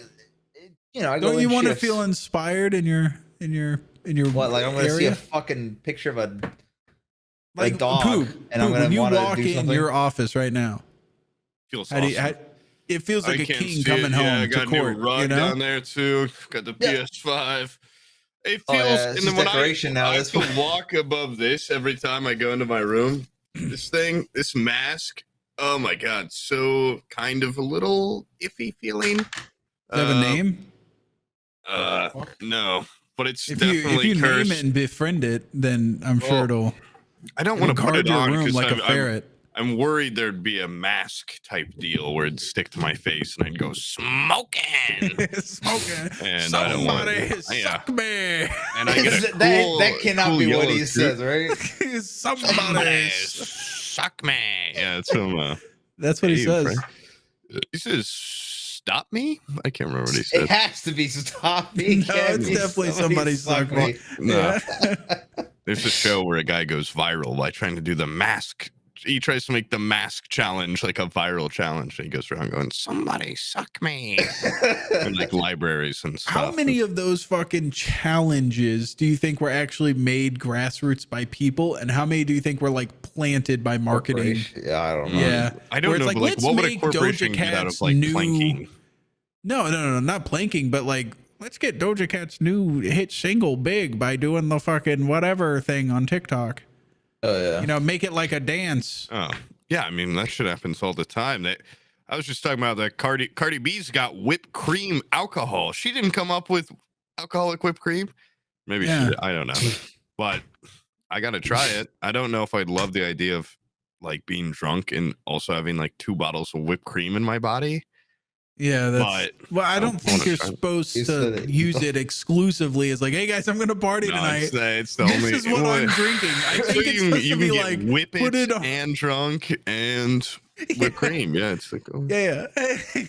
You know, don't you want to feel inspired in your what? Like I'm going to see a fucking picture of a dog, Poob, and I'm going to want to do something. When you walk in your office right now, feels awesome. It feels like a king coming home to court. I got a new rug down there too. Got the PS5. It feels. And then when I have to walk above this every time I go into my room, this mask. Oh my god, so kind of a little iffy feeling. Does it have a name? No, but it's if definitely you cursed. name it and befriend it, then I'm sure it'll. I don't want to put it on because like a ferret. I'm worried there'd be a mask type deal where it'd stick to my face and I'd go smoking, and I don't want to suck me. And I get that cannot be what he says, right? Somebody suck me. Yeah, that's what he says. He says, "Stop me." I can't remember what he said. It has to be "stop me." No, it's definitely somebody suck me. No. There's a show where a guy goes viral by trying to do the mask he tries to make the mask challenge like a viral challenge. And he goes around going, "Somebody suck me," in like libraries and stuff. How many of those fucking challenges do you think were actually made grassroots by people, and how many do you think were like planted by marketing? Yeah, I don't know. Yeah, I don't know, like, but like, let's what would a make corporation Doja get out Cat's of like new- planking? No, not planking, but like, let's get Doja Cat's new hit single big by doing the fucking whatever thing on TikTok. Oh yeah. You know, make it like a dance. Oh, yeah. I mean, that shit happens all the time. I was just talking about that Cardi B's got whipped cream alcohol. She didn't come up with alcoholic whipped cream. Maybe she did. I don't know. But I got to try it. I don't know if I'd love the idea of like being drunk and also having like 2 bottles of whipped cream in my body. Yeah, that's well. I don't think you're supposed to use it exclusively as like, hey guys, I'm gonna party tonight. It's the this only. is what I'm drinking. I think it's supposed to be like Whippet and drunk and whipped cream. Yeah, it's like yeah.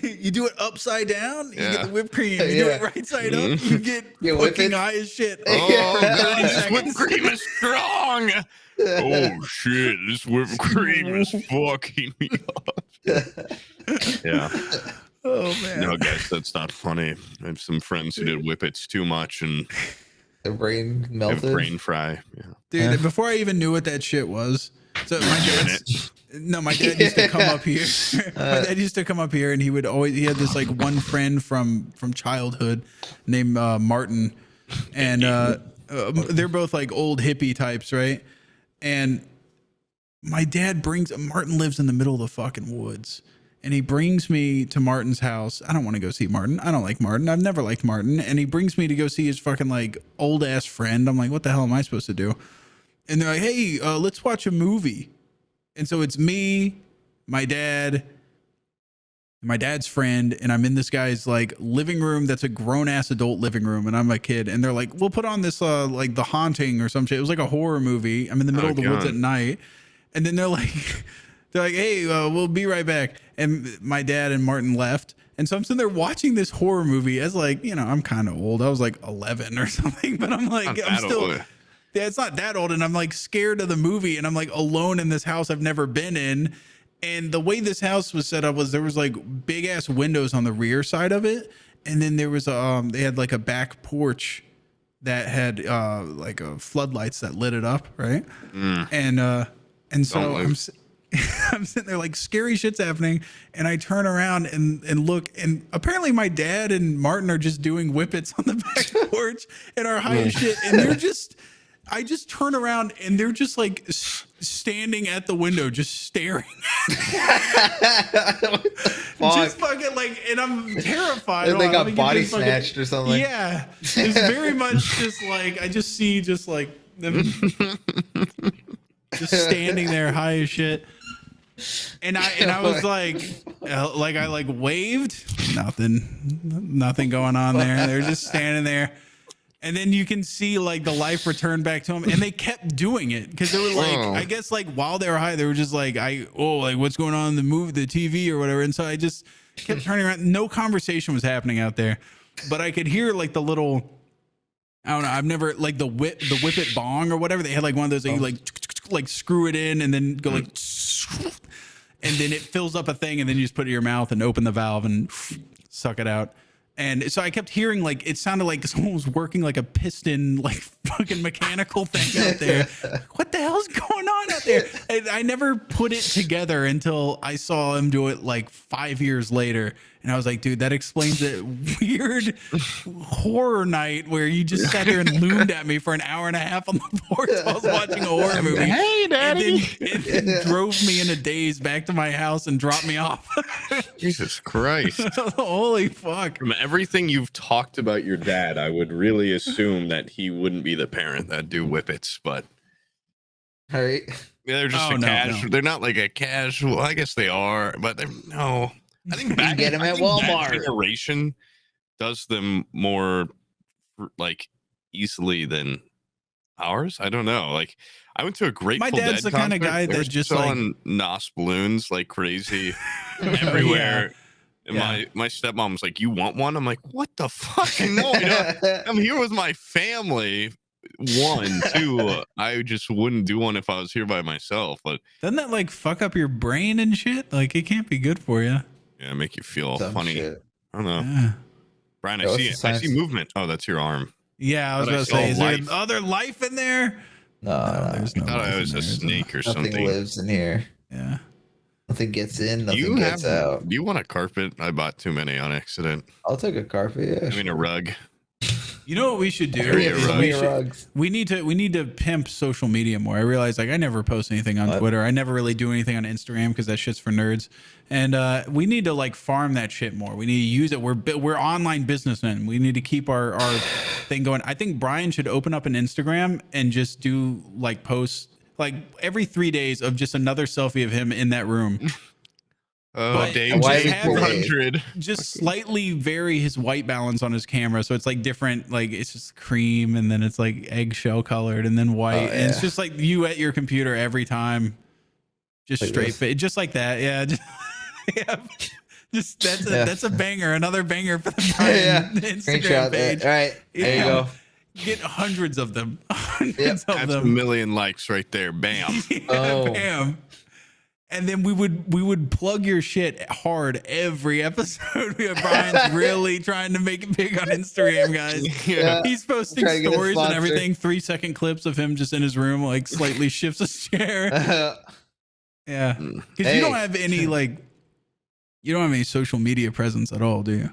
You do it upside down, you get the whipped cream. You do it right side up, you get fucking high as shit. Oh, God, this whipped cream is strong. Oh shit, this whipped cream is fucking me up. Yeah. Oh man. No, guys, that's not funny. I have some friends who did whippets too much and their brain melted. have brain fry. Yeah. Dude, before I even knew what that shit was, so my dad used to come up here. My dad used to come up here, and he had this like one friend from childhood named Martin, and they're both like old hippie types, right? And my dad Martin lives in the middle of the fucking woods. And he brings me to Martin's house. I don't want to go see Martin. I don't like Martin. I've never liked Martin. And he brings me to go see his fucking like old ass friend. I'm like, what the hell am I supposed to do? And they're like, hey, let's watch a movie. And so it's me, my dad, my dad's friend, and I'm in this guy's like living room that's a grown ass adult living room, and I'm a kid. And they're like, we'll put on this like The Haunting or some shit. It was like a horror movie. I'm in the middle of the woods at night. And then they're like, hey, we'll be right back. And my dad and Martin left. And so I'm sitting there watching this horror movie as like, you know, I'm kind of old. I was like 11 or something, but I'm like, I'm still, old. Yeah, it's not that old. And I'm like scared of the movie, and I'm like alone in this house I've never been in. And the way this house was set up was there was like big ass windows on the rear side of it. And then there was they had like a back porch that had like floodlights that lit it up. Right. And so I'm sitting there like scary shit's happening, and I turn around and look, and apparently my dad and Martin are just doing whippets on the back porch and are high as shit, and I just turn around and they're just like standing at the window, just staring. Just fucking like, and I'm terrified. They got body snatched or something. Yeah, it's very much just like I just see just like them just standing there high as shit. And I was like I like waved, nothing going on there. They're just standing there. And then you can see like the life return back to them, and they kept doing it because they were like, I guess like while they were high, they were just like, like what's going on in the movie, the TV or whatever. And so I just kept turning around. No conversation was happening out there, but I could hear like the little, I don't know. I've never like the Whippet bong or whatever. They had like one of those that you like screw it in and then go like, and then it fills up a thing, and then you just put it in your mouth and open the valve and suck it out. And so I kept hearing like it sounded like someone was working like a piston, like fucking mechanical thing out there. What the hell's going on out there? And I never put it together until I saw him do it like 5 years later. And I was like, dude, that explains that weird horror night where you just sat there and loomed at me for an hour and a half on the porch while I was watching a horror movie. Hey, Daddy. And then drove me in a daze back to my house and dropped me off. Jesus Christ. Holy fuck. From everything you've talked about your dad, I would really assume that he wouldn't be the parent that do whippets, but all right. Yeah, they're just casual. No. They're not like a casual. I guess they are, but they're no. I think back, get them at Walmart. That generation does them more like easily than ours. I don't know. Like I went to a Grateful Dead. My dad's the kind of guy that just selling NOS balloons like crazy everywhere. And my stepmom was like, "You want one?" I'm like, "What the fuck? No, I'm here with my family. one, two, I just wouldn't do one if I was here by myself. But Doesn't that like fuck up your brain and shit? Like it can't be good for you. yeah, make you feel Dumb funny. shit. I don't know. Yeah. Brian, Yo, I what's see the it. I see science? movement. Oh, that's your arm. Yeah, I was But I about to saw say, is there life. other life in there? No, there's no I thought life I was in a there, is snake or nothing something. lives in here. Yeah. Nothing gets in, Do nothing you gets out. Do you want a carpet? I bought too many on accident. I'll take a carpet. Yeah, I mean, a rug. You know what we should do? Area is rug. we, Area rugs. we need to pimp social media more. I realize like I never post anything on What? Twitter. I never really do anything on Instagram because that shit's for nerds. And we need to like farm that shit more. We need to use it. We're online businessmen. We need to keep our thing going. I think Brian should open up an Instagram and just do like posts like every 3 days of just another selfie of him in that room. Oh, But Dave, why Dave have 400. Just slightly vary his white balance on his camera, so it's like different. Like it's just cream, and then it's like eggshell colored, and then white, Oh, and it's yeah. just like you at your computer every time, just Like straight this. fit, just like that. Yeah, just, yeah. Just that's a banger, another banger for the Brian Yeah. Instagram Screenshot page. that. All right, there you Yeah. go. Get hundreds of them, hundreds of That's a them. million likes right there. Bam. Yeah, Oh. bam. And then we would plug your shit hard every episode. Brian's really trying to make it big on Instagram, guys. Yeah. He's posting Trying to get a stories and sponsor. everything. 3-second clips of him just in his room, like slightly shifts his chair. Yeah, because you don't have any like, you don't have any social media presence at all, do you?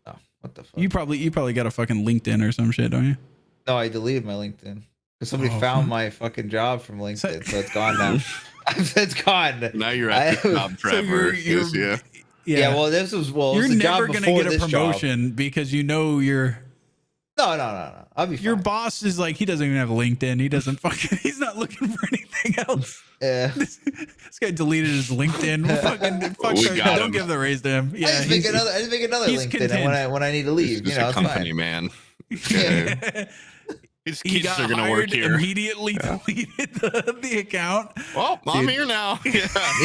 Oh, what the fuck? You probably got a fucking LinkedIn or some shit, don't you? No, I deleted my LinkedIn because somebody Oh, found fuck. my fucking job from LinkedIn, so it's gone now. It's gone. Now you're at the I- job, Trevor. Yeah. Yeah, well, this was you're it was the never job gonna before get a this job. promotion because you know you're. No. I'll be fine. Your boss is like, he doesn't even have LinkedIn. He doesn't fucking, he's not looking for anything else. Yeah. This guy deleted his LinkedIn. We got Don't him. give the raise to him. I Yeah, just make another he's LinkedIn content. when I need to leave. He's You know, a it's company fine. man. yeah. His He kids got are gonna hired, work here. immediately deleted the account. Well, I'm Dude. here now. Yeah.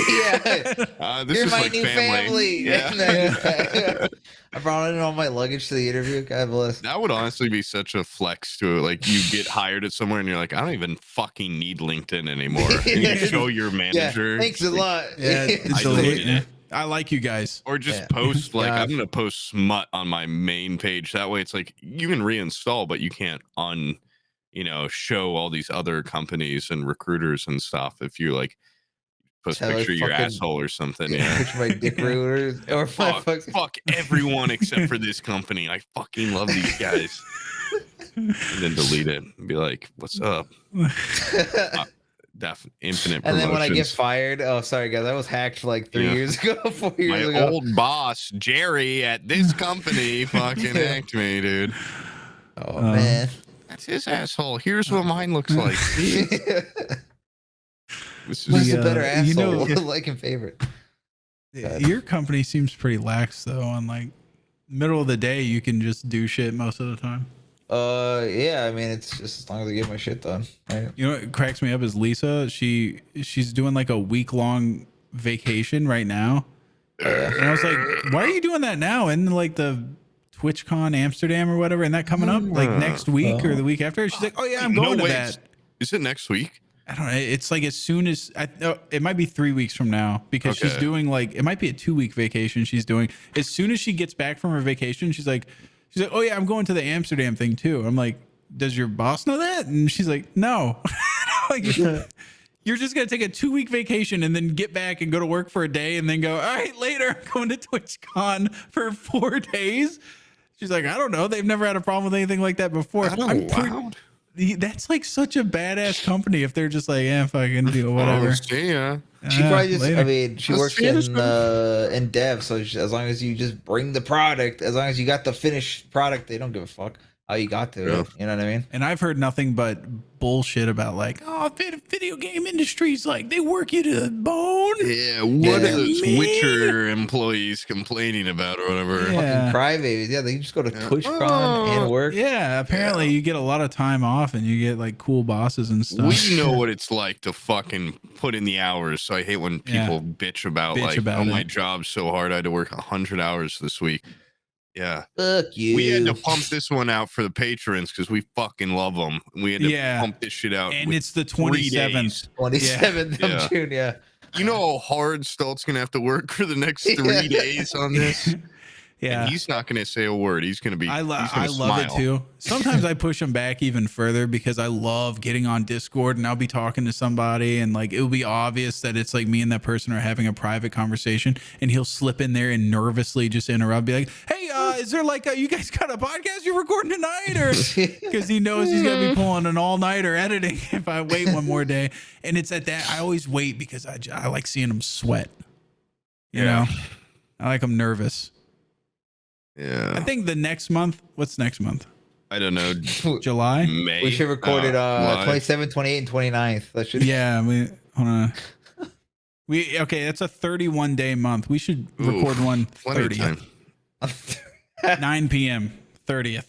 Yeah. This You're is my like new family. Yeah. I brought in all my luggage to the interview. God bless. That would honestly be such a flex to it. Like you get hired at somewhere and you're like, I don't even fucking need LinkedIn anymore. And you show your Yeah. manager. Thanks a lot. Yeah, I delete. delete I like you guys. Or just Yeah. post like Yeah. I'm gonna post smut on my main page. That way it's like you can reinstall, but you can't show all these other companies and recruiters and stuff if you like post a Tell us picture of your fucking- asshole or something. Yeah. Picture my dick rooters or my fucking. Fuck everyone except for this company. I fucking love these guys. And then delete it and be like, what's up? Infinite And then when I get promotions. fired, oh sorry guys, I was hacked like 3 Yeah. years ago, 4 years My ago. old boss, Jerry, at this company fucking Yeah. hacked me, dude. Oh man. That's his asshole. Here's what mine looks like. This Who's is the better you asshole? know- Like and favorite. Your company seems pretty lax though. On like middle of the day, you can just do shit most of the time. Yeah, I mean it's just as long as I get my shit done. Right? You know what cracks me up is Lisa. She's doing like a week-long vacation right now. And I was like, why are you doing that now? And like the TwitchCon Amsterdam or whatever, and that coming up like next week or the week after. She's like, oh yeah, I'm going to that. Is it next week? I don't know. It's like as soon as it might be 3 weeks from now because she's Okay. doing like it might be a 2-week vacation she's doing. As soon as she gets back from her vacation, she's like, oh yeah, I'm going to the Amsterdam thing too. I'm like, does your boss know that? And she's like, no. Like, you're just gonna take a 2-week vacation and then get back and go to work for a day and then go, all right, later, I'm going to TwitchCon for 4 days. She's like, I don't know. They've never had a problem with anything like that before. That's like such a badass company if they're just like, yeah, fucking do whatever. Oh, see ya. She probably just, later. I mean, she Let's works finish in dev, so as long as you just bring the product, as long as you got the finished product, they don't give a fuck how you got to Yeah. it. You know what I mean? And I've heard nothing but bullshit about like, oh, video game industries, like they work you to the bone. Yeah, what Yeah. are those Man. Witcher employees complaining about or whatever? Yeah. Fucking crybabies. Yeah, they just go to Yeah. TwitchCon and work. Yeah, apparently you get a lot of time off and you get like cool bosses and stuff. We know what it's like to fucking put in the hours. So I hate when Yeah. people bitch about Bitch like, about oh, my it. job's so hard. I had to work 100 hours this week. Yeah. Fuck you. We had to pump this one out for the patrons because we fucking love them. We had to pump this shit out. And it's the 27th. 27th of June, yeah. You know how hard Stallt's going to have to work for the next 3 days on this? Yeah. And he's not going to say a word. He's going to be. I love it too. Sometimes I push him back even further because I love getting on Discord and I'll be talking to somebody and like it'll be obvious that it's like me and that person are having a private conversation and he'll slip in there and nervously just interrupt, be like, "Hey, is there like you guys got a podcast you're recording tonight?" Or because he knows he's gonna be pulling an all-nighter editing if I wait one more day. And it's at that I always wait because I like seeing him sweat. You know, I like him nervous. Yeah. I think the next month. What's next month? I don't know. July? May? We should record it 27, 28, and 29th. That should hold on. Okay, that's a 31-day month. We should record one 30th. 9 p.m. 30th.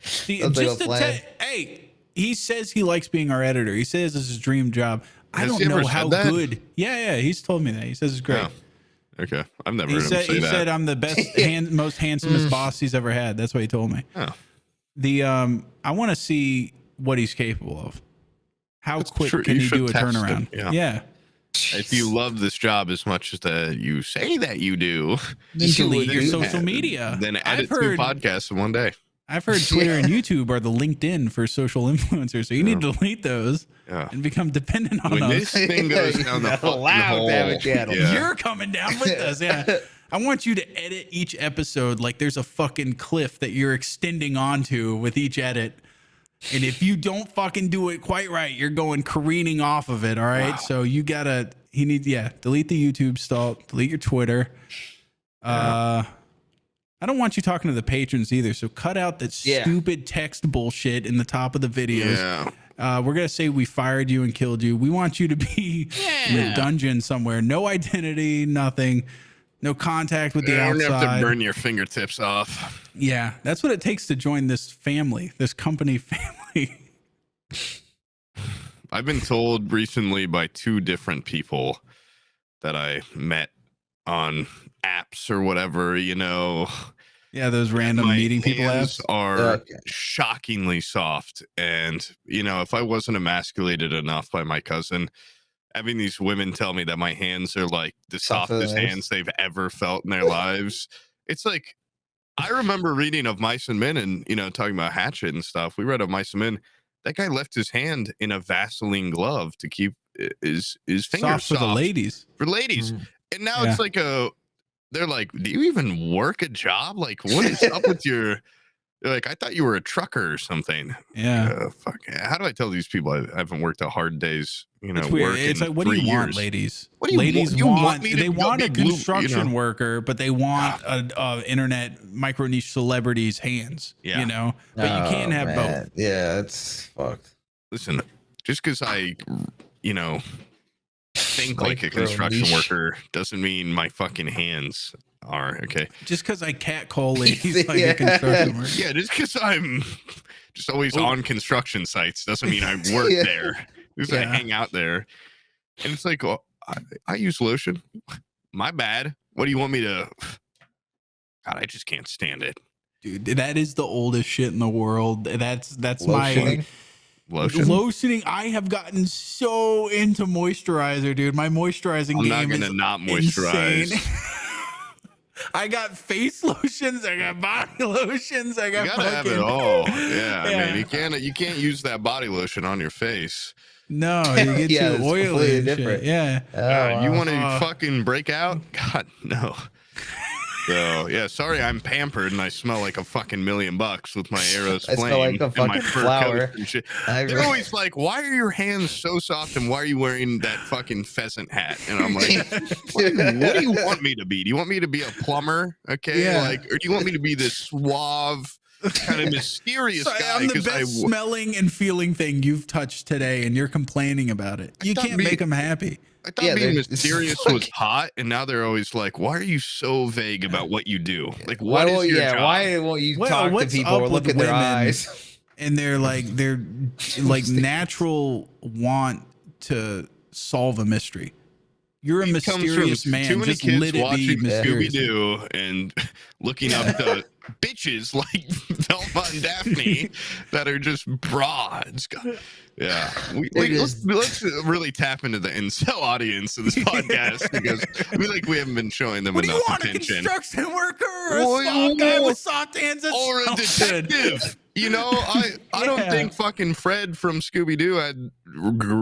See, just hey, he says he likes being our editor. He says this is his dream job. I don't know how good. Yeah, he's told me that. He says it's great. Oh. Okay, I've never heard him say that. He said I'm the best, most handsomest boss he's ever had. That's what he told me. Oh. I want to see what he's capable of. How quick can he do a turnaround? Yeah. If you love this job as much as you say that you do, then delete your social media. Then edit 2 podcasts in one day. I've heard Twitter and YouTube are the LinkedIn for social influencers, so you need to delete those and become dependent on when us. This thing goes down the fucking hole, you're coming down with us. Yeah, I want you to edit each episode like there's a fucking cliff that you're extending onto with each edit. And if you don't fucking do it quite right, you're going careening off of it. All right. Wow. So you gotta, delete the YouTube Stalltt, delete your Twitter. I don't want you talking to the patrons either. So cut out that stupid text bullshit in the top of the videos. Yeah. We're going to say we fired you and killed you. We want you to be in a dungeon somewhere. No identity, nothing. No contact with the outside. You don't have to burn your fingertips off. Yeah, that's what it takes to join this family, this company family. I've been told recently by 2 different people that I met on apps or whatever, Yeah, those random meeting people apps are shockingly soft. And, if I wasn't emasculated enough by my cousin, having these women tell me that my hands are like the softest hands they've ever felt in their lives. It's like, I remember reading of Mice and Men and, talking about Hatchet and stuff. We read of Mice and Men. That guy left his hand in a Vaseline glove to keep his fingers soft. For the ladies. For ladies. Mm. And now it's like they're like, do you even work a job? Like, what is up with your... They're like, I thought you were a trucker or something. Yeah. Fuck. How do I tell these people I haven't worked a hard day's, it's weird. It's like, what do you want, ladies? What do you ladies want? They want a construction worker, but they want a internet micro niche celebrity's hands. Yeah. But you can't have both. Yeah, it's fucked. Listen, just because I, think like a construction worker doesn't mean my fucking hands are okay. Just because I catcall ladies like a construction worker. Yeah, just because I'm just always on construction sites doesn't mean I work there. Just I hang out there. And it's like, I use Lotion. My bad. What do you want me to... God, I just can't stand it. Dude, that is the oldest shit in the world. That's my... Lotioning. I have gotten so into moisturizer, dude. My moisturizing game is not moisturize. I got face lotions. I got body lotions. I got. You gotta have it all. Yeah, I mean, you can't use that body lotion on your face. No, you get too oily and shit. Yeah. You want to fucking break out? God, no. So yeah, sorry, I'm pampered and I smell like a fucking $1,000,000 with my arrows flame. I smell like a fucking flower. They're always like, "Why are your hands so soft and why are you wearing that fucking pheasant hat?" And I'm like, "What do you want me to be? Do you want me to be a plumber? Okay, or do you want me to be this suave, kind of mysterious guy?" I'm the best smelling and feeling thing you've touched today, and you're complaining about it. You can't make them happy. I thought being mysterious was hot, and now they're always like, "Why are you so vague about what you do? Like, what is your job? Why won't you talk to people or look at their eyes?" And they're like natural want to solve a mystery. You're a It comes mysterious from man. Too many Just kids let it be watching mysterious. Scooby-Doo and looking up the bitches like Velma and Daphne that are just broads. Yeah, let's really tap into the incel audience of this podcast because I feel like we haven't been showing them What do you enough want? attention. A construction worker, Well, a soft guy with soft hands, or a detective. You know, I don't think fucking Fred from Scooby-Doo had,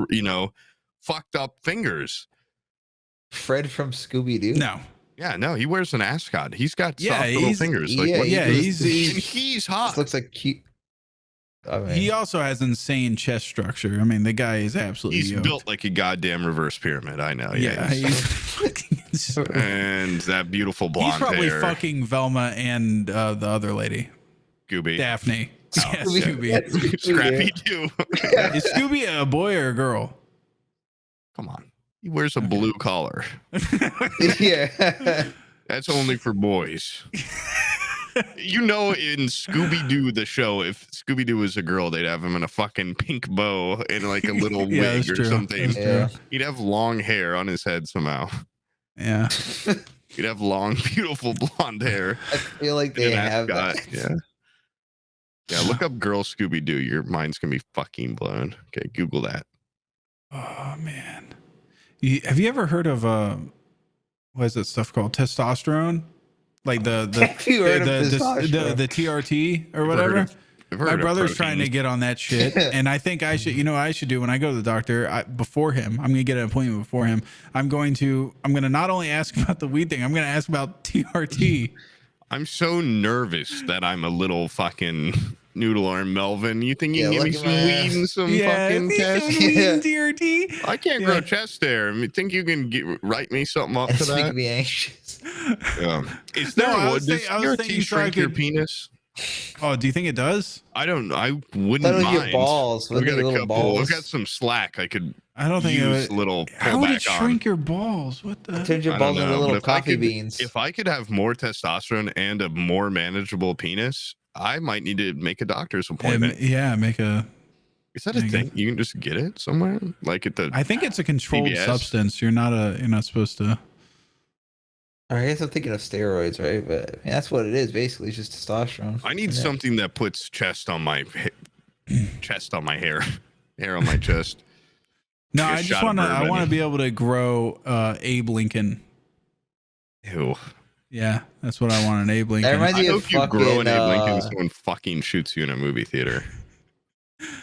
you know, fucked up fingers. Fred from Scooby-Doo? No. Yeah, no, he wears an ascot. He's got Yeah, soft little fingers. Like, he's hot. Looks like cute. I mean, he also has insane chest structure. I mean, the guy is absolutely he's yoked. built like a goddamn reverse pyramid. I know. Yeah, he's and that beautiful blonde he's probably hair. fucking Velma and the other lady, Scooby. Daphne. Oh, Yeah, Scooby. Scrappy too. Is Scooby a boy or a girl? Come on. He wears a blue collar. yeah. That's only for boys. You know, in Scooby-Doo, the show, if Scooby-Doo was a girl, they'd have him in a fucking pink bow and like a little wig or something. Yeah. He'd have long hair on his head somehow. Yeah. He'd have long, beautiful blonde hair. I feel like they have that. Yeah. Yeah, look up girl Scooby-Doo. Your mind's going to be fucking blown. Okay, Google that. Oh, man. Have you ever heard of what is that stuff called? Testosterone? Like the Have you heard of testosterone? the TRT or whatever? My brother's trying to get on that shit, and I think I should. You know what I should do when I go to the doctor before him? I'm gonna get an appointment before him. I'm gonna not only ask about the weed thing. I'm gonna ask about TRT. I'm so nervous that I'm a little fucking noodle arm Melvin. You think you can give me some weed and some fucking test? TRT. I can't grow chest hair. I mean, think you can write me something up to It's making that? me anxious. Yeah. Is there does TRT shrink your could- penis? Oh, do you think it does? I wouldn't That'll mind. get balls. I've got a little couple. balls. I've got some slack. I could I don't think it use would. a little How would it pullback shrink on. your balls? What the? Turns your I don't balls into know, little but if I coffee could- beans. If I could have more testosterone and a more manageable penis, I might need to make a doctor's appointment. Yeah, make a. Is that a thing? You can just get it somewhere, like at the. I think it's a controlled CVS? substance. You're not supposed to. I guess I'm thinking of steroids, right? But I mean, that's what it is. Basically, it's just testosterone. I need Yeah. something that puts chest on my hair, hair on my chest. No, Like a I just shot of want to. I bourbon. want to be able to grow Abe Lincoln. Ew. Yeah, that's what I want. An Abe That Lincoln. reminds I me of hope you grow an Abe fucking. Lincoln, someone fucking shoots you in a movie theater.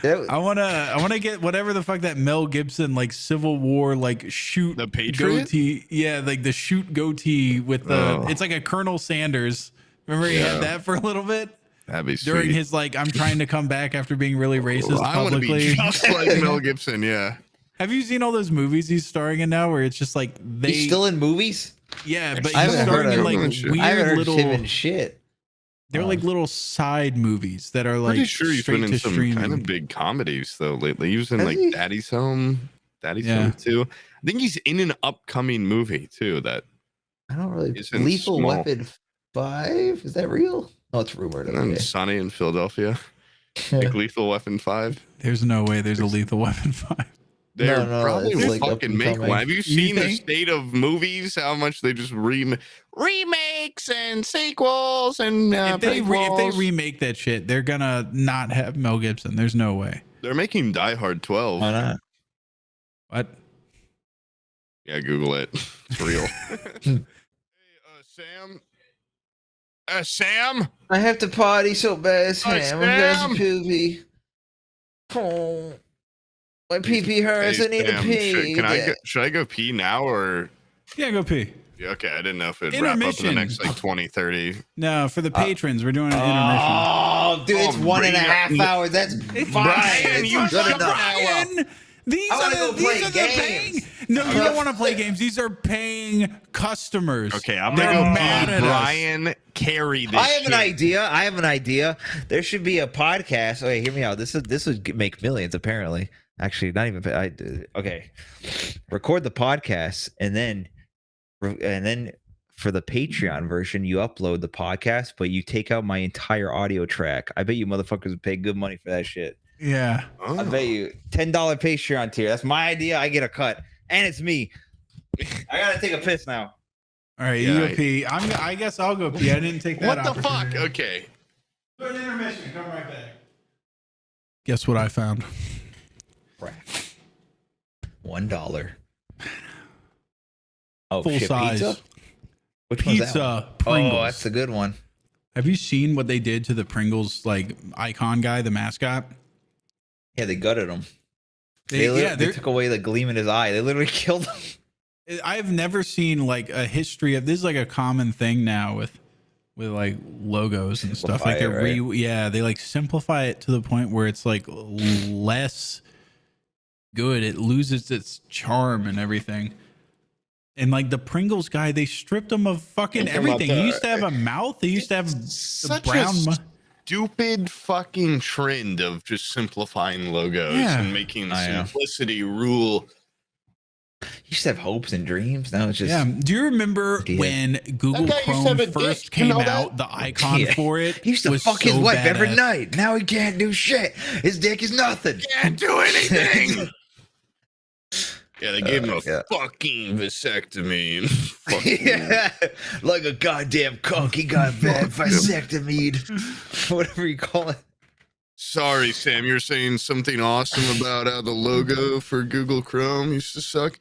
I wanna get whatever the fuck that Mel Gibson like Civil War like shoot The Patriot? goatee. Yeah, like the shoot goatee with the. Oh. It's like a Colonel Sanders. Remember he Yeah. had that for a little bit That'd be during sweet. his like I'm trying to come back after being really racist I want to be publicly. just like Mel Gibson. Yeah. Have you seen all those movies he's starring in now where it's just like they He's still in movies. yeah, but I he's haven't starring heard in of like him. I haven't weird heard little him in shit. they're like little side movies that are like Pretty sure he's straight been to in some streaming. kind of big comedies though lately. He was in Has like he? Daddy's Home, Yeah. Home 2. I think he's in an upcoming movie too. That I don't really. He's in Lethal small. Weapon 5. Is that real? No, it's rumored. and then Okay. Sunny in Philadelphia, like Lethal Weapon 5. There's no way there's a Lethal Weapon 5. They're No, probably it's will like up fucking and make coming. one. Have you You seen the think? state of movies? How much they just remakes and sequels and If they prequels? remake that shit, they're gonna not have Mel Gibson. There's no way. They're making Die Hard 12. Why not? What? Yeah, Google it. It's real. Hey, Sam. Sam. I have to potty so bad, Hi, Sam. I'm going Sam. to poopy. Oh, my pee pee hurts. I need Sam, to pee. should I go pee now or? Yeah, go pee. Yeah, okay, I didn't know if it'd wrap up in the Intermission. next like 20, 30. No, for the patrons, we're doing an intermission. Oh, dude, it's Oh, 1.5 Brian. hours. That's fine. Brian, It's you good shut enough. Brian, these I are wanna the, go these play are the paying. games. No, you don't want to play games. These are paying customers. Okay, I'm They're gonna go mad pee. at us. Brian, carry this. I have an shit. idea. There should be a podcast. Okay, hear me out. This would make millions. Apparently, actually, not even. Okay, record the podcast and then for the Patreon version, you upload the podcast, but you take out my entire audio track. I bet you motherfuckers would pay good money for that shit. Yeah. Oh. I bet you $10 Patreon tier. That's my idea. I get a cut, and it's me. I gotta take a piss now. All right, Yeah, you go pee. I guess I'll go pee. I didn't take that. What the fuck? Okay. Do an intermission. Come right back. Guess what I found? Crap. $1. Oh, Full shit, size pizza? Which one's that one? pizza. Pringles. Oh, that's a good one. Have you seen what they did to the Pringles like icon guy, the mascot? Yeah, they gutted him. They took away the gleam in his eye. They literally killed him. I've never seen like a history of this. Is like a common thing now with like logos and stuff. Like they like simplify it to the point where it's like less good. It loses its charm and everything. And like the Pringles guy, they stripped him of fucking everything. He used to have a mouth. He used to have the brown. Stupid fucking trend of just simplifying logos and making simplicity rule. You used to have hopes and dreams. Now it's just Do you remember when Google Chrome first came out? The icon for it. He used to fuck his wife every night. Now he can't do shit. His dick is nothing. Can't do anything. Yeah, they gave him a fucking vasectomy. Like a goddamn cock. He got vasectomied. Whatever you call it. Sorry, Sam, you're saying something awesome about how the logo for Google Chrome used to suck.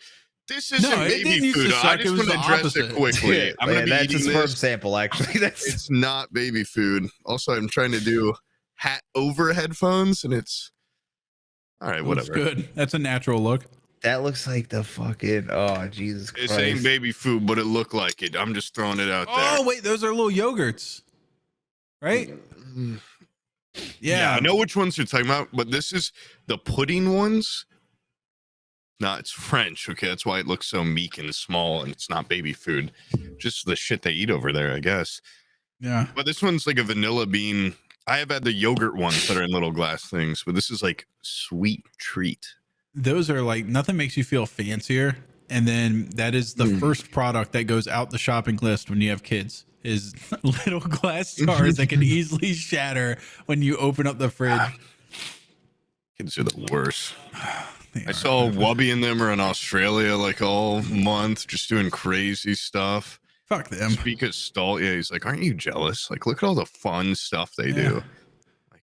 This isn't baby food. I just want to address it quickly. I'm going to be that's eating a sperm this. sample, actually. It's not baby food. Also, I'm trying to do hat over headphones, and it's all right. Whatever. That's good. That's a natural look. That looks like the fucking Jesus Christ. This ain't baby food, but it looked like it. I'm just throwing it out there. Oh wait, those are little yogurts, right? Yeah, I know which ones you're talking about, but this is the pudding ones. No, it's French. Okay, that's why it looks so meek and small, and it's not baby food. Just the shit they eat over there, I guess. Yeah. But this one's like a vanilla bean. I have had the yogurt ones that are in little glass things, but this is like sweet treat. Those are like nothing makes you feel fancier, and then that is the first product that goes out the shopping list when you have kids. Is little glass jars that can easily shatter when you open up the fridge. Kids are the worst. I saw Wubby and them are in Australia like all month, just doing crazy stuff. Fuck them. Speak of Stalltt, yeah, he's like, aren't you jealous? Like, look at all the fun stuff they do. Like,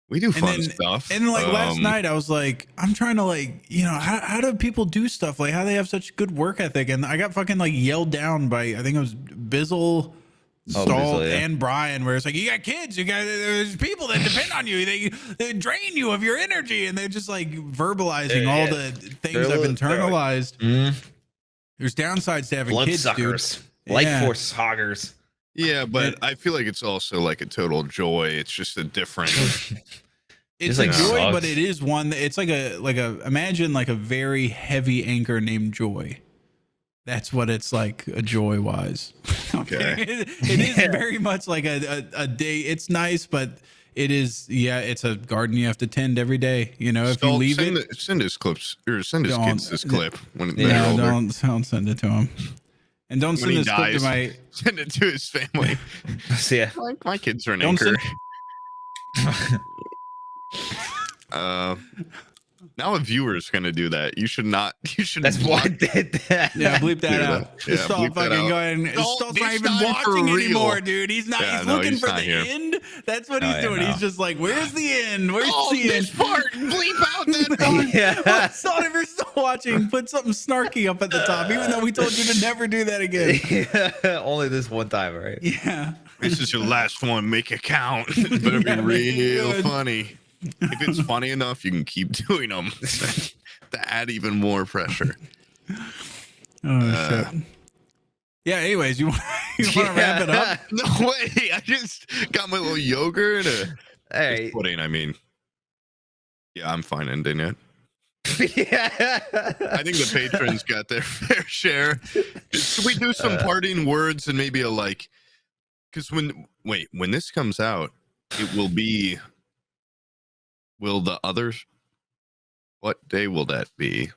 we do fun stuff. And like last night, I was like, I'm trying to like, how do people do stuff? Like, how they have such good work ethic? And I got fucking like yelled down by, I think it was Bizzle, Stalltt, and Brian, where it's like, you got kids, there's people that depend on you, they drain you of your energy, and they're just like verbalizing all the things I've internalized. There's downsides to having kids, suckers. Dude. Life force hoggers. Yeah, but I feel like it's also like a total joy. It's just a different. It's like joy, but it is one. It's like a imagine like a very heavy anchor named Joy. That's what it's like, a joy wise. Okay. It is very much like a day. It's nice, but it is, it's a garden you have to tend every day. If you leave send his clips or send his kids this clip when they're older. Don't send it to him. And don't send this clip to my. Send it to his family. Yeah. Like my kids are an anchor. Now a viewer is going to do that. You should not. You should. That's why I did that. Yeah, bleep that out. Yeah, Stalltt fucking going. Stallt's not even watching anymore, dude. He's not. He's looking for the end. That's what he's doing. He's just like, "Where's the end? Where's the this end?" part. Bleep out that part. Yeah. Stalltt, if you're still watching, put something snarky up at the top, even though we told you to never do that again. Only this one time, right? Yeah. This is your last one. Make it count. It better be real funny. If it's funny enough, you can keep doing them to add even more pressure. Oh shit. Yeah. Anyways, you want to wrap it up? No way. I just got my little yogurt. Hey, pudding. I mean, yeah, I'm fine ending it. Yeah. I think the patrons got their fair share. Should we do some parting words and maybe a like? Because when this comes out, it will be. Will the others? What day will that be?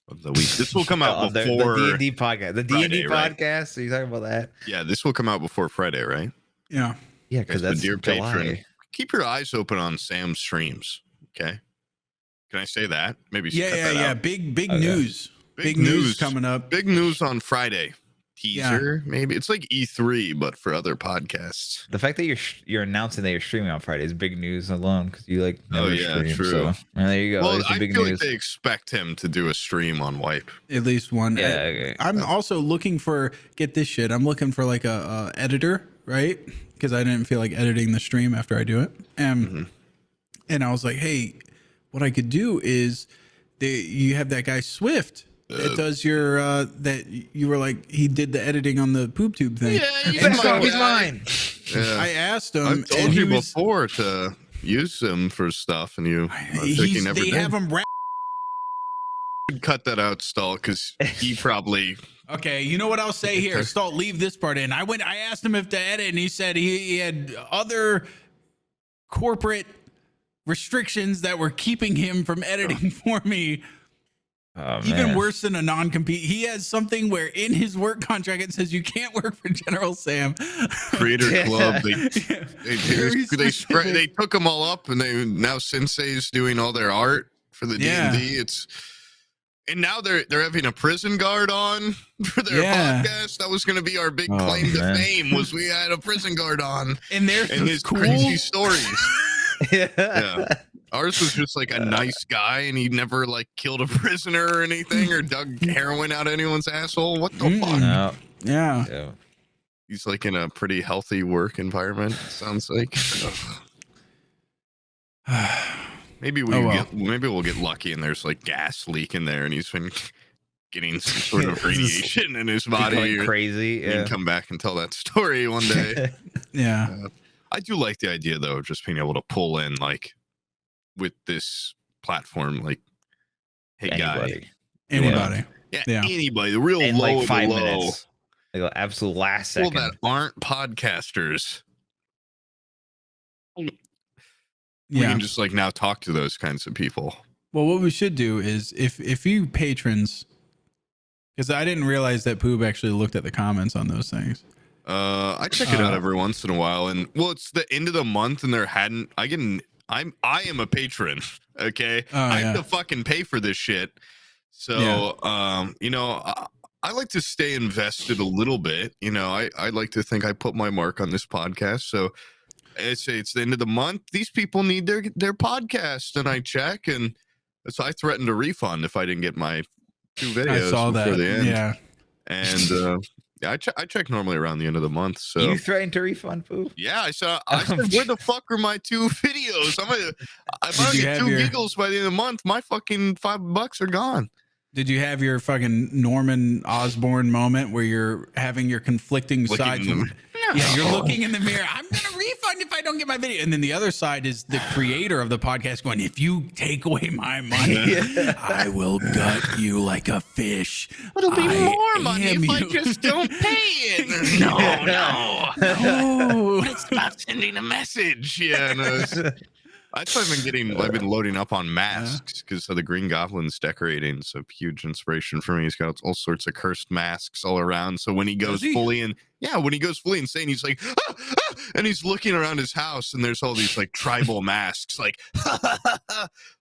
Of the week. This will come out before the D&D podcast. The D&D podcast. Are you talking about that? Yeah, this will come out before Friday, right? Yeah. Yeah, because that's dear July. patron. Keep your eyes open on Sam's streams. Okay. Can I say that? Maybe. Yeah. Big news. Big news coming up. Big news on Friday. Teaser, maybe. It's like E3, but for other podcasts. The fact that you're announcing that you're streaming on Friday is big news alone because you like never stream. True. So there you go. Well, I feel like they expect him to do a stream on Wipe. At least one. Yeah. Okay. I'm also looking for, get this shit, I'm looking for like a editor, right? Because I didn't feel like editing the stream after I do it. And I was like, hey, what I could do is you have that guy Swift that does your that you were like, he did the editing on the Poob Tube thing. Yeah, he's mine. Yeah. I asked him. I've told you before to use him for stuff, and you never they did. have him Cut that out, Stalltt, because he probably. Okay, you know what I'll say here. Stalltt, leave this part in. I asked him if to edit, and he said he had other corporate restrictions that were keeping him from editing for me. Oh, Even man. worse than a non-compete. He has something where in his work contract it says you can't work for General Sam. Creator Club. They took them all up, and now Sensei's doing all their art for the D&D. And now they're having a prison guard on for their podcast. That was going to be our big claim to fame. Was we had a prison guard on and his crazy stories. Yeah. Ours was just like a nice guy, and he never like killed a prisoner or anything, or dug heroin out of anyone's asshole. What the fuck? No. Yeah. He's like in a pretty healthy work environment. Sounds like. Maybe we'll get lucky, and there's like gas leak in there, and he's been getting some sort of radiation in his body. Crazy. You can come back and tell that story one day. Yeah. I do like the idea though, of just being able to pull in like. With this platform, like, hey, anybody. Anybody. Yeah, anybody. The real in low like 5 below. minutes. Like the absolute last second. People that aren't podcasters. We can just like now talk to those kinds of people. Well, what we should do is if you patrons, because I didn't realize that Poob actually looked at the comments on those things. I check it out every once in a while, and well, it's the end of the month, and I am a patron. Okay, I have to fucking pay for this shit. So, you know, I like to stay invested a little bit. You know, I like to think I put my mark on this podcast. So it's the end of the month. These people need their podcast, and I check, and so I threatened a refund if I didn't get my 2 videos I saw before that. the end. Yeah, and I check normally around the end of the month. So you threatened to refund, Poob? yeah, I said, where the fuck are my 2 videos? If I don't get 2 giggles by the end of the month, my fucking $5 are gone. Did you have your fucking Norman Osborn moment where you're having your conflicting sides? Yeah, you're looking in the mirror. I'm gonna refund if I don't get my video. And then the other side is the creator of the podcast going, if you take away my money, I will gut you like a fish. It'll be more money if I just don't pay it. No. It's about sending a message. Yeah, no. That's why I've been loading up on masks because of the Green Goblin's decorating. It's a huge inspiration for me. He's got all sorts of cursed masks all around. So when he goes fully insane, he's like, and he's looking around his house, and there's all these like tribal masks, like,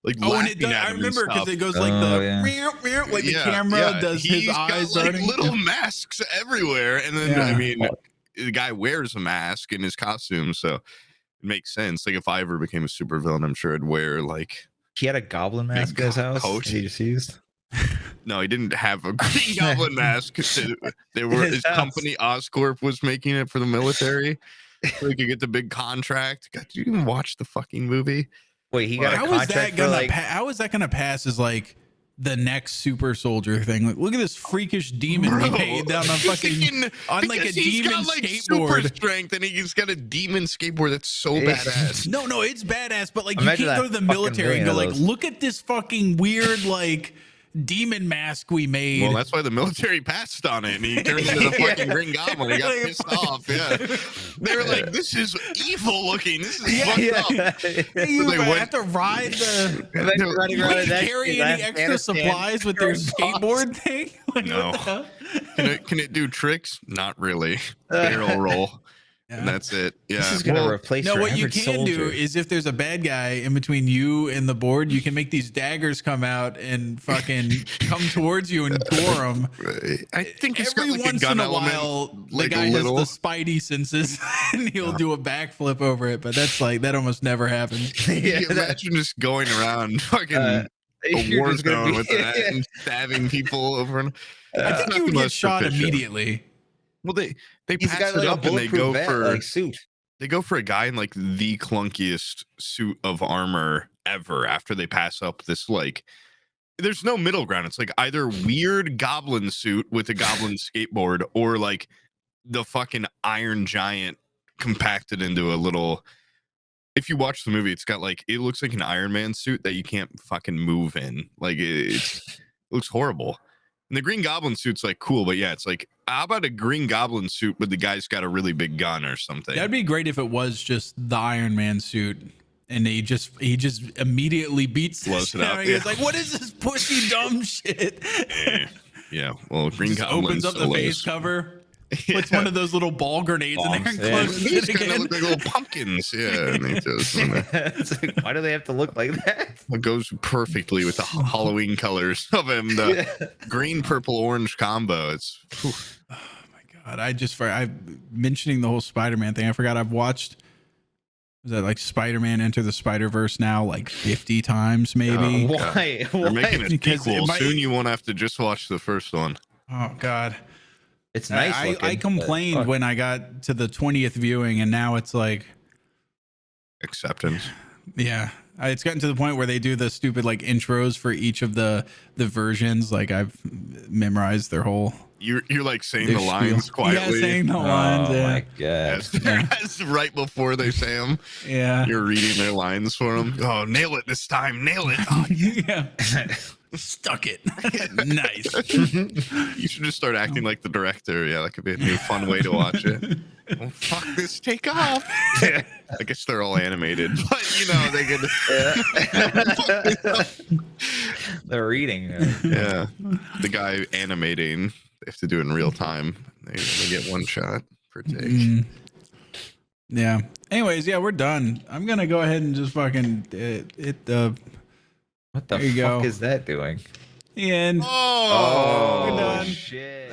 like laughing at him. I remember because it goes like the camera does his eyes got, like, little masks everywhere, and then I mean, the guy wears a mask in his costume, so. It makes sense. Like if I ever became a supervillain, I'm sure I'd wear like. He had a goblin mask at his house. Coat. He just used. No, he didn't have a Green Goblin mask. They were his company Oscorp was making it for the military, so he could get the big contract. God, did you even watch the fucking movie? Wait, he got how a contract for like. How is that gonna pass as like the next super soldier thing? Like, look at this freakish demon we made down a fucking on like a demon got, like, skateboard. Super strength, and he's got a demon skateboard that's so badass. No, it's badass, but like imagine you can't go to the military and go like, look at this fucking weird like demon mask we made. Well, that's why the military passed on it, and he turned into the fucking Green Goblin. He got pissed off. Yeah, they were like, "This is evil looking. This is fucked up." You have to ride the carry any extra supplies with their skateboard thing. Like, no, can it do tricks? Not really. Barrel roll. and that's it. Yeah. This is gonna replace. No, your what you average can do soldier. is if there's a bad guy in between you and the board, you can make these daggers come out and fucking come towards you and gore them. I think it's Every got like a once gun in a element, while, the like guy a little. has the spidey senses and he'll do a backflip over it, but that's like that almost never happens. Yeah, imagine just going around fucking a you're war just gonna zone be- with that and stabbing people over. And I think you would get shot immediately. Well, they He's patch got it like a up and they bulletproof go vet, for like suit. they go for a guy in like the clunkiest suit of armor ever. After they pass up this like, there's no middle ground. It's like either weird goblin suit with a goblin skateboard or like the fucking Iron Giant compacted into a little. If you watch the movie, it's got like it looks like an Iron Man suit that you can't fucking move in. Like it looks horrible. And the Green Goblin suit's like cool, but yeah, it's like how about a Green Goblin suit but the guy's got a really big gun or something? That'd be great if it was just the Iron Man suit and he just immediately beats Blows this it up, guy. He's yeah. like, what is this pussy dumb shit? Yeah, well, Green Just Goblin opens up the face cover. Puts one of those little ball grenades in there and Bombs, yeah. closes These it kind of again. look like little pumpkins. Yeah, and they just, It's like, why do they have to look like that? it goes perfectly with the Halloween colors of him. The green, purple, orange combo. It's whew. God, I'm mentioning the whole Spider-Man thing. I forgot I've watched. Was that like Spider-Man Enter the Spider-Verse now like 50 times maybe? Why? They're making a Because sequel. it might- Soon you won't have to just watch the first one. Oh God. It's nice. I looking, complained but- when I got to the 20th viewing and now it's like, Acceptance. yeah, it's gotten to the point where they do the stupid like intros for each of the versions. Like I've memorized their whole. You're like saying their the lines spiel. quietly. Yeah, saying the Oh lines. my Yeah. god. As right before they say them, Yeah. you're reading their lines for them. Oh, nail it this time. Nail it. Oh, Yeah. Stuck it. Nice. you should just start acting like the director. Yeah, that could be a new fun way to watch it. Oh, fuck this. Take off. I guess they're all animated, but you know, they could. They're reading. Yeah. The guy animating, they have to do it in real time. They only get one shot per take. Mm. Yeah. Anyways, yeah, we're done. I'm gonna go ahead and just fucking hit the What the There you fuck go. is that doing? end. Oh, We're done. shit.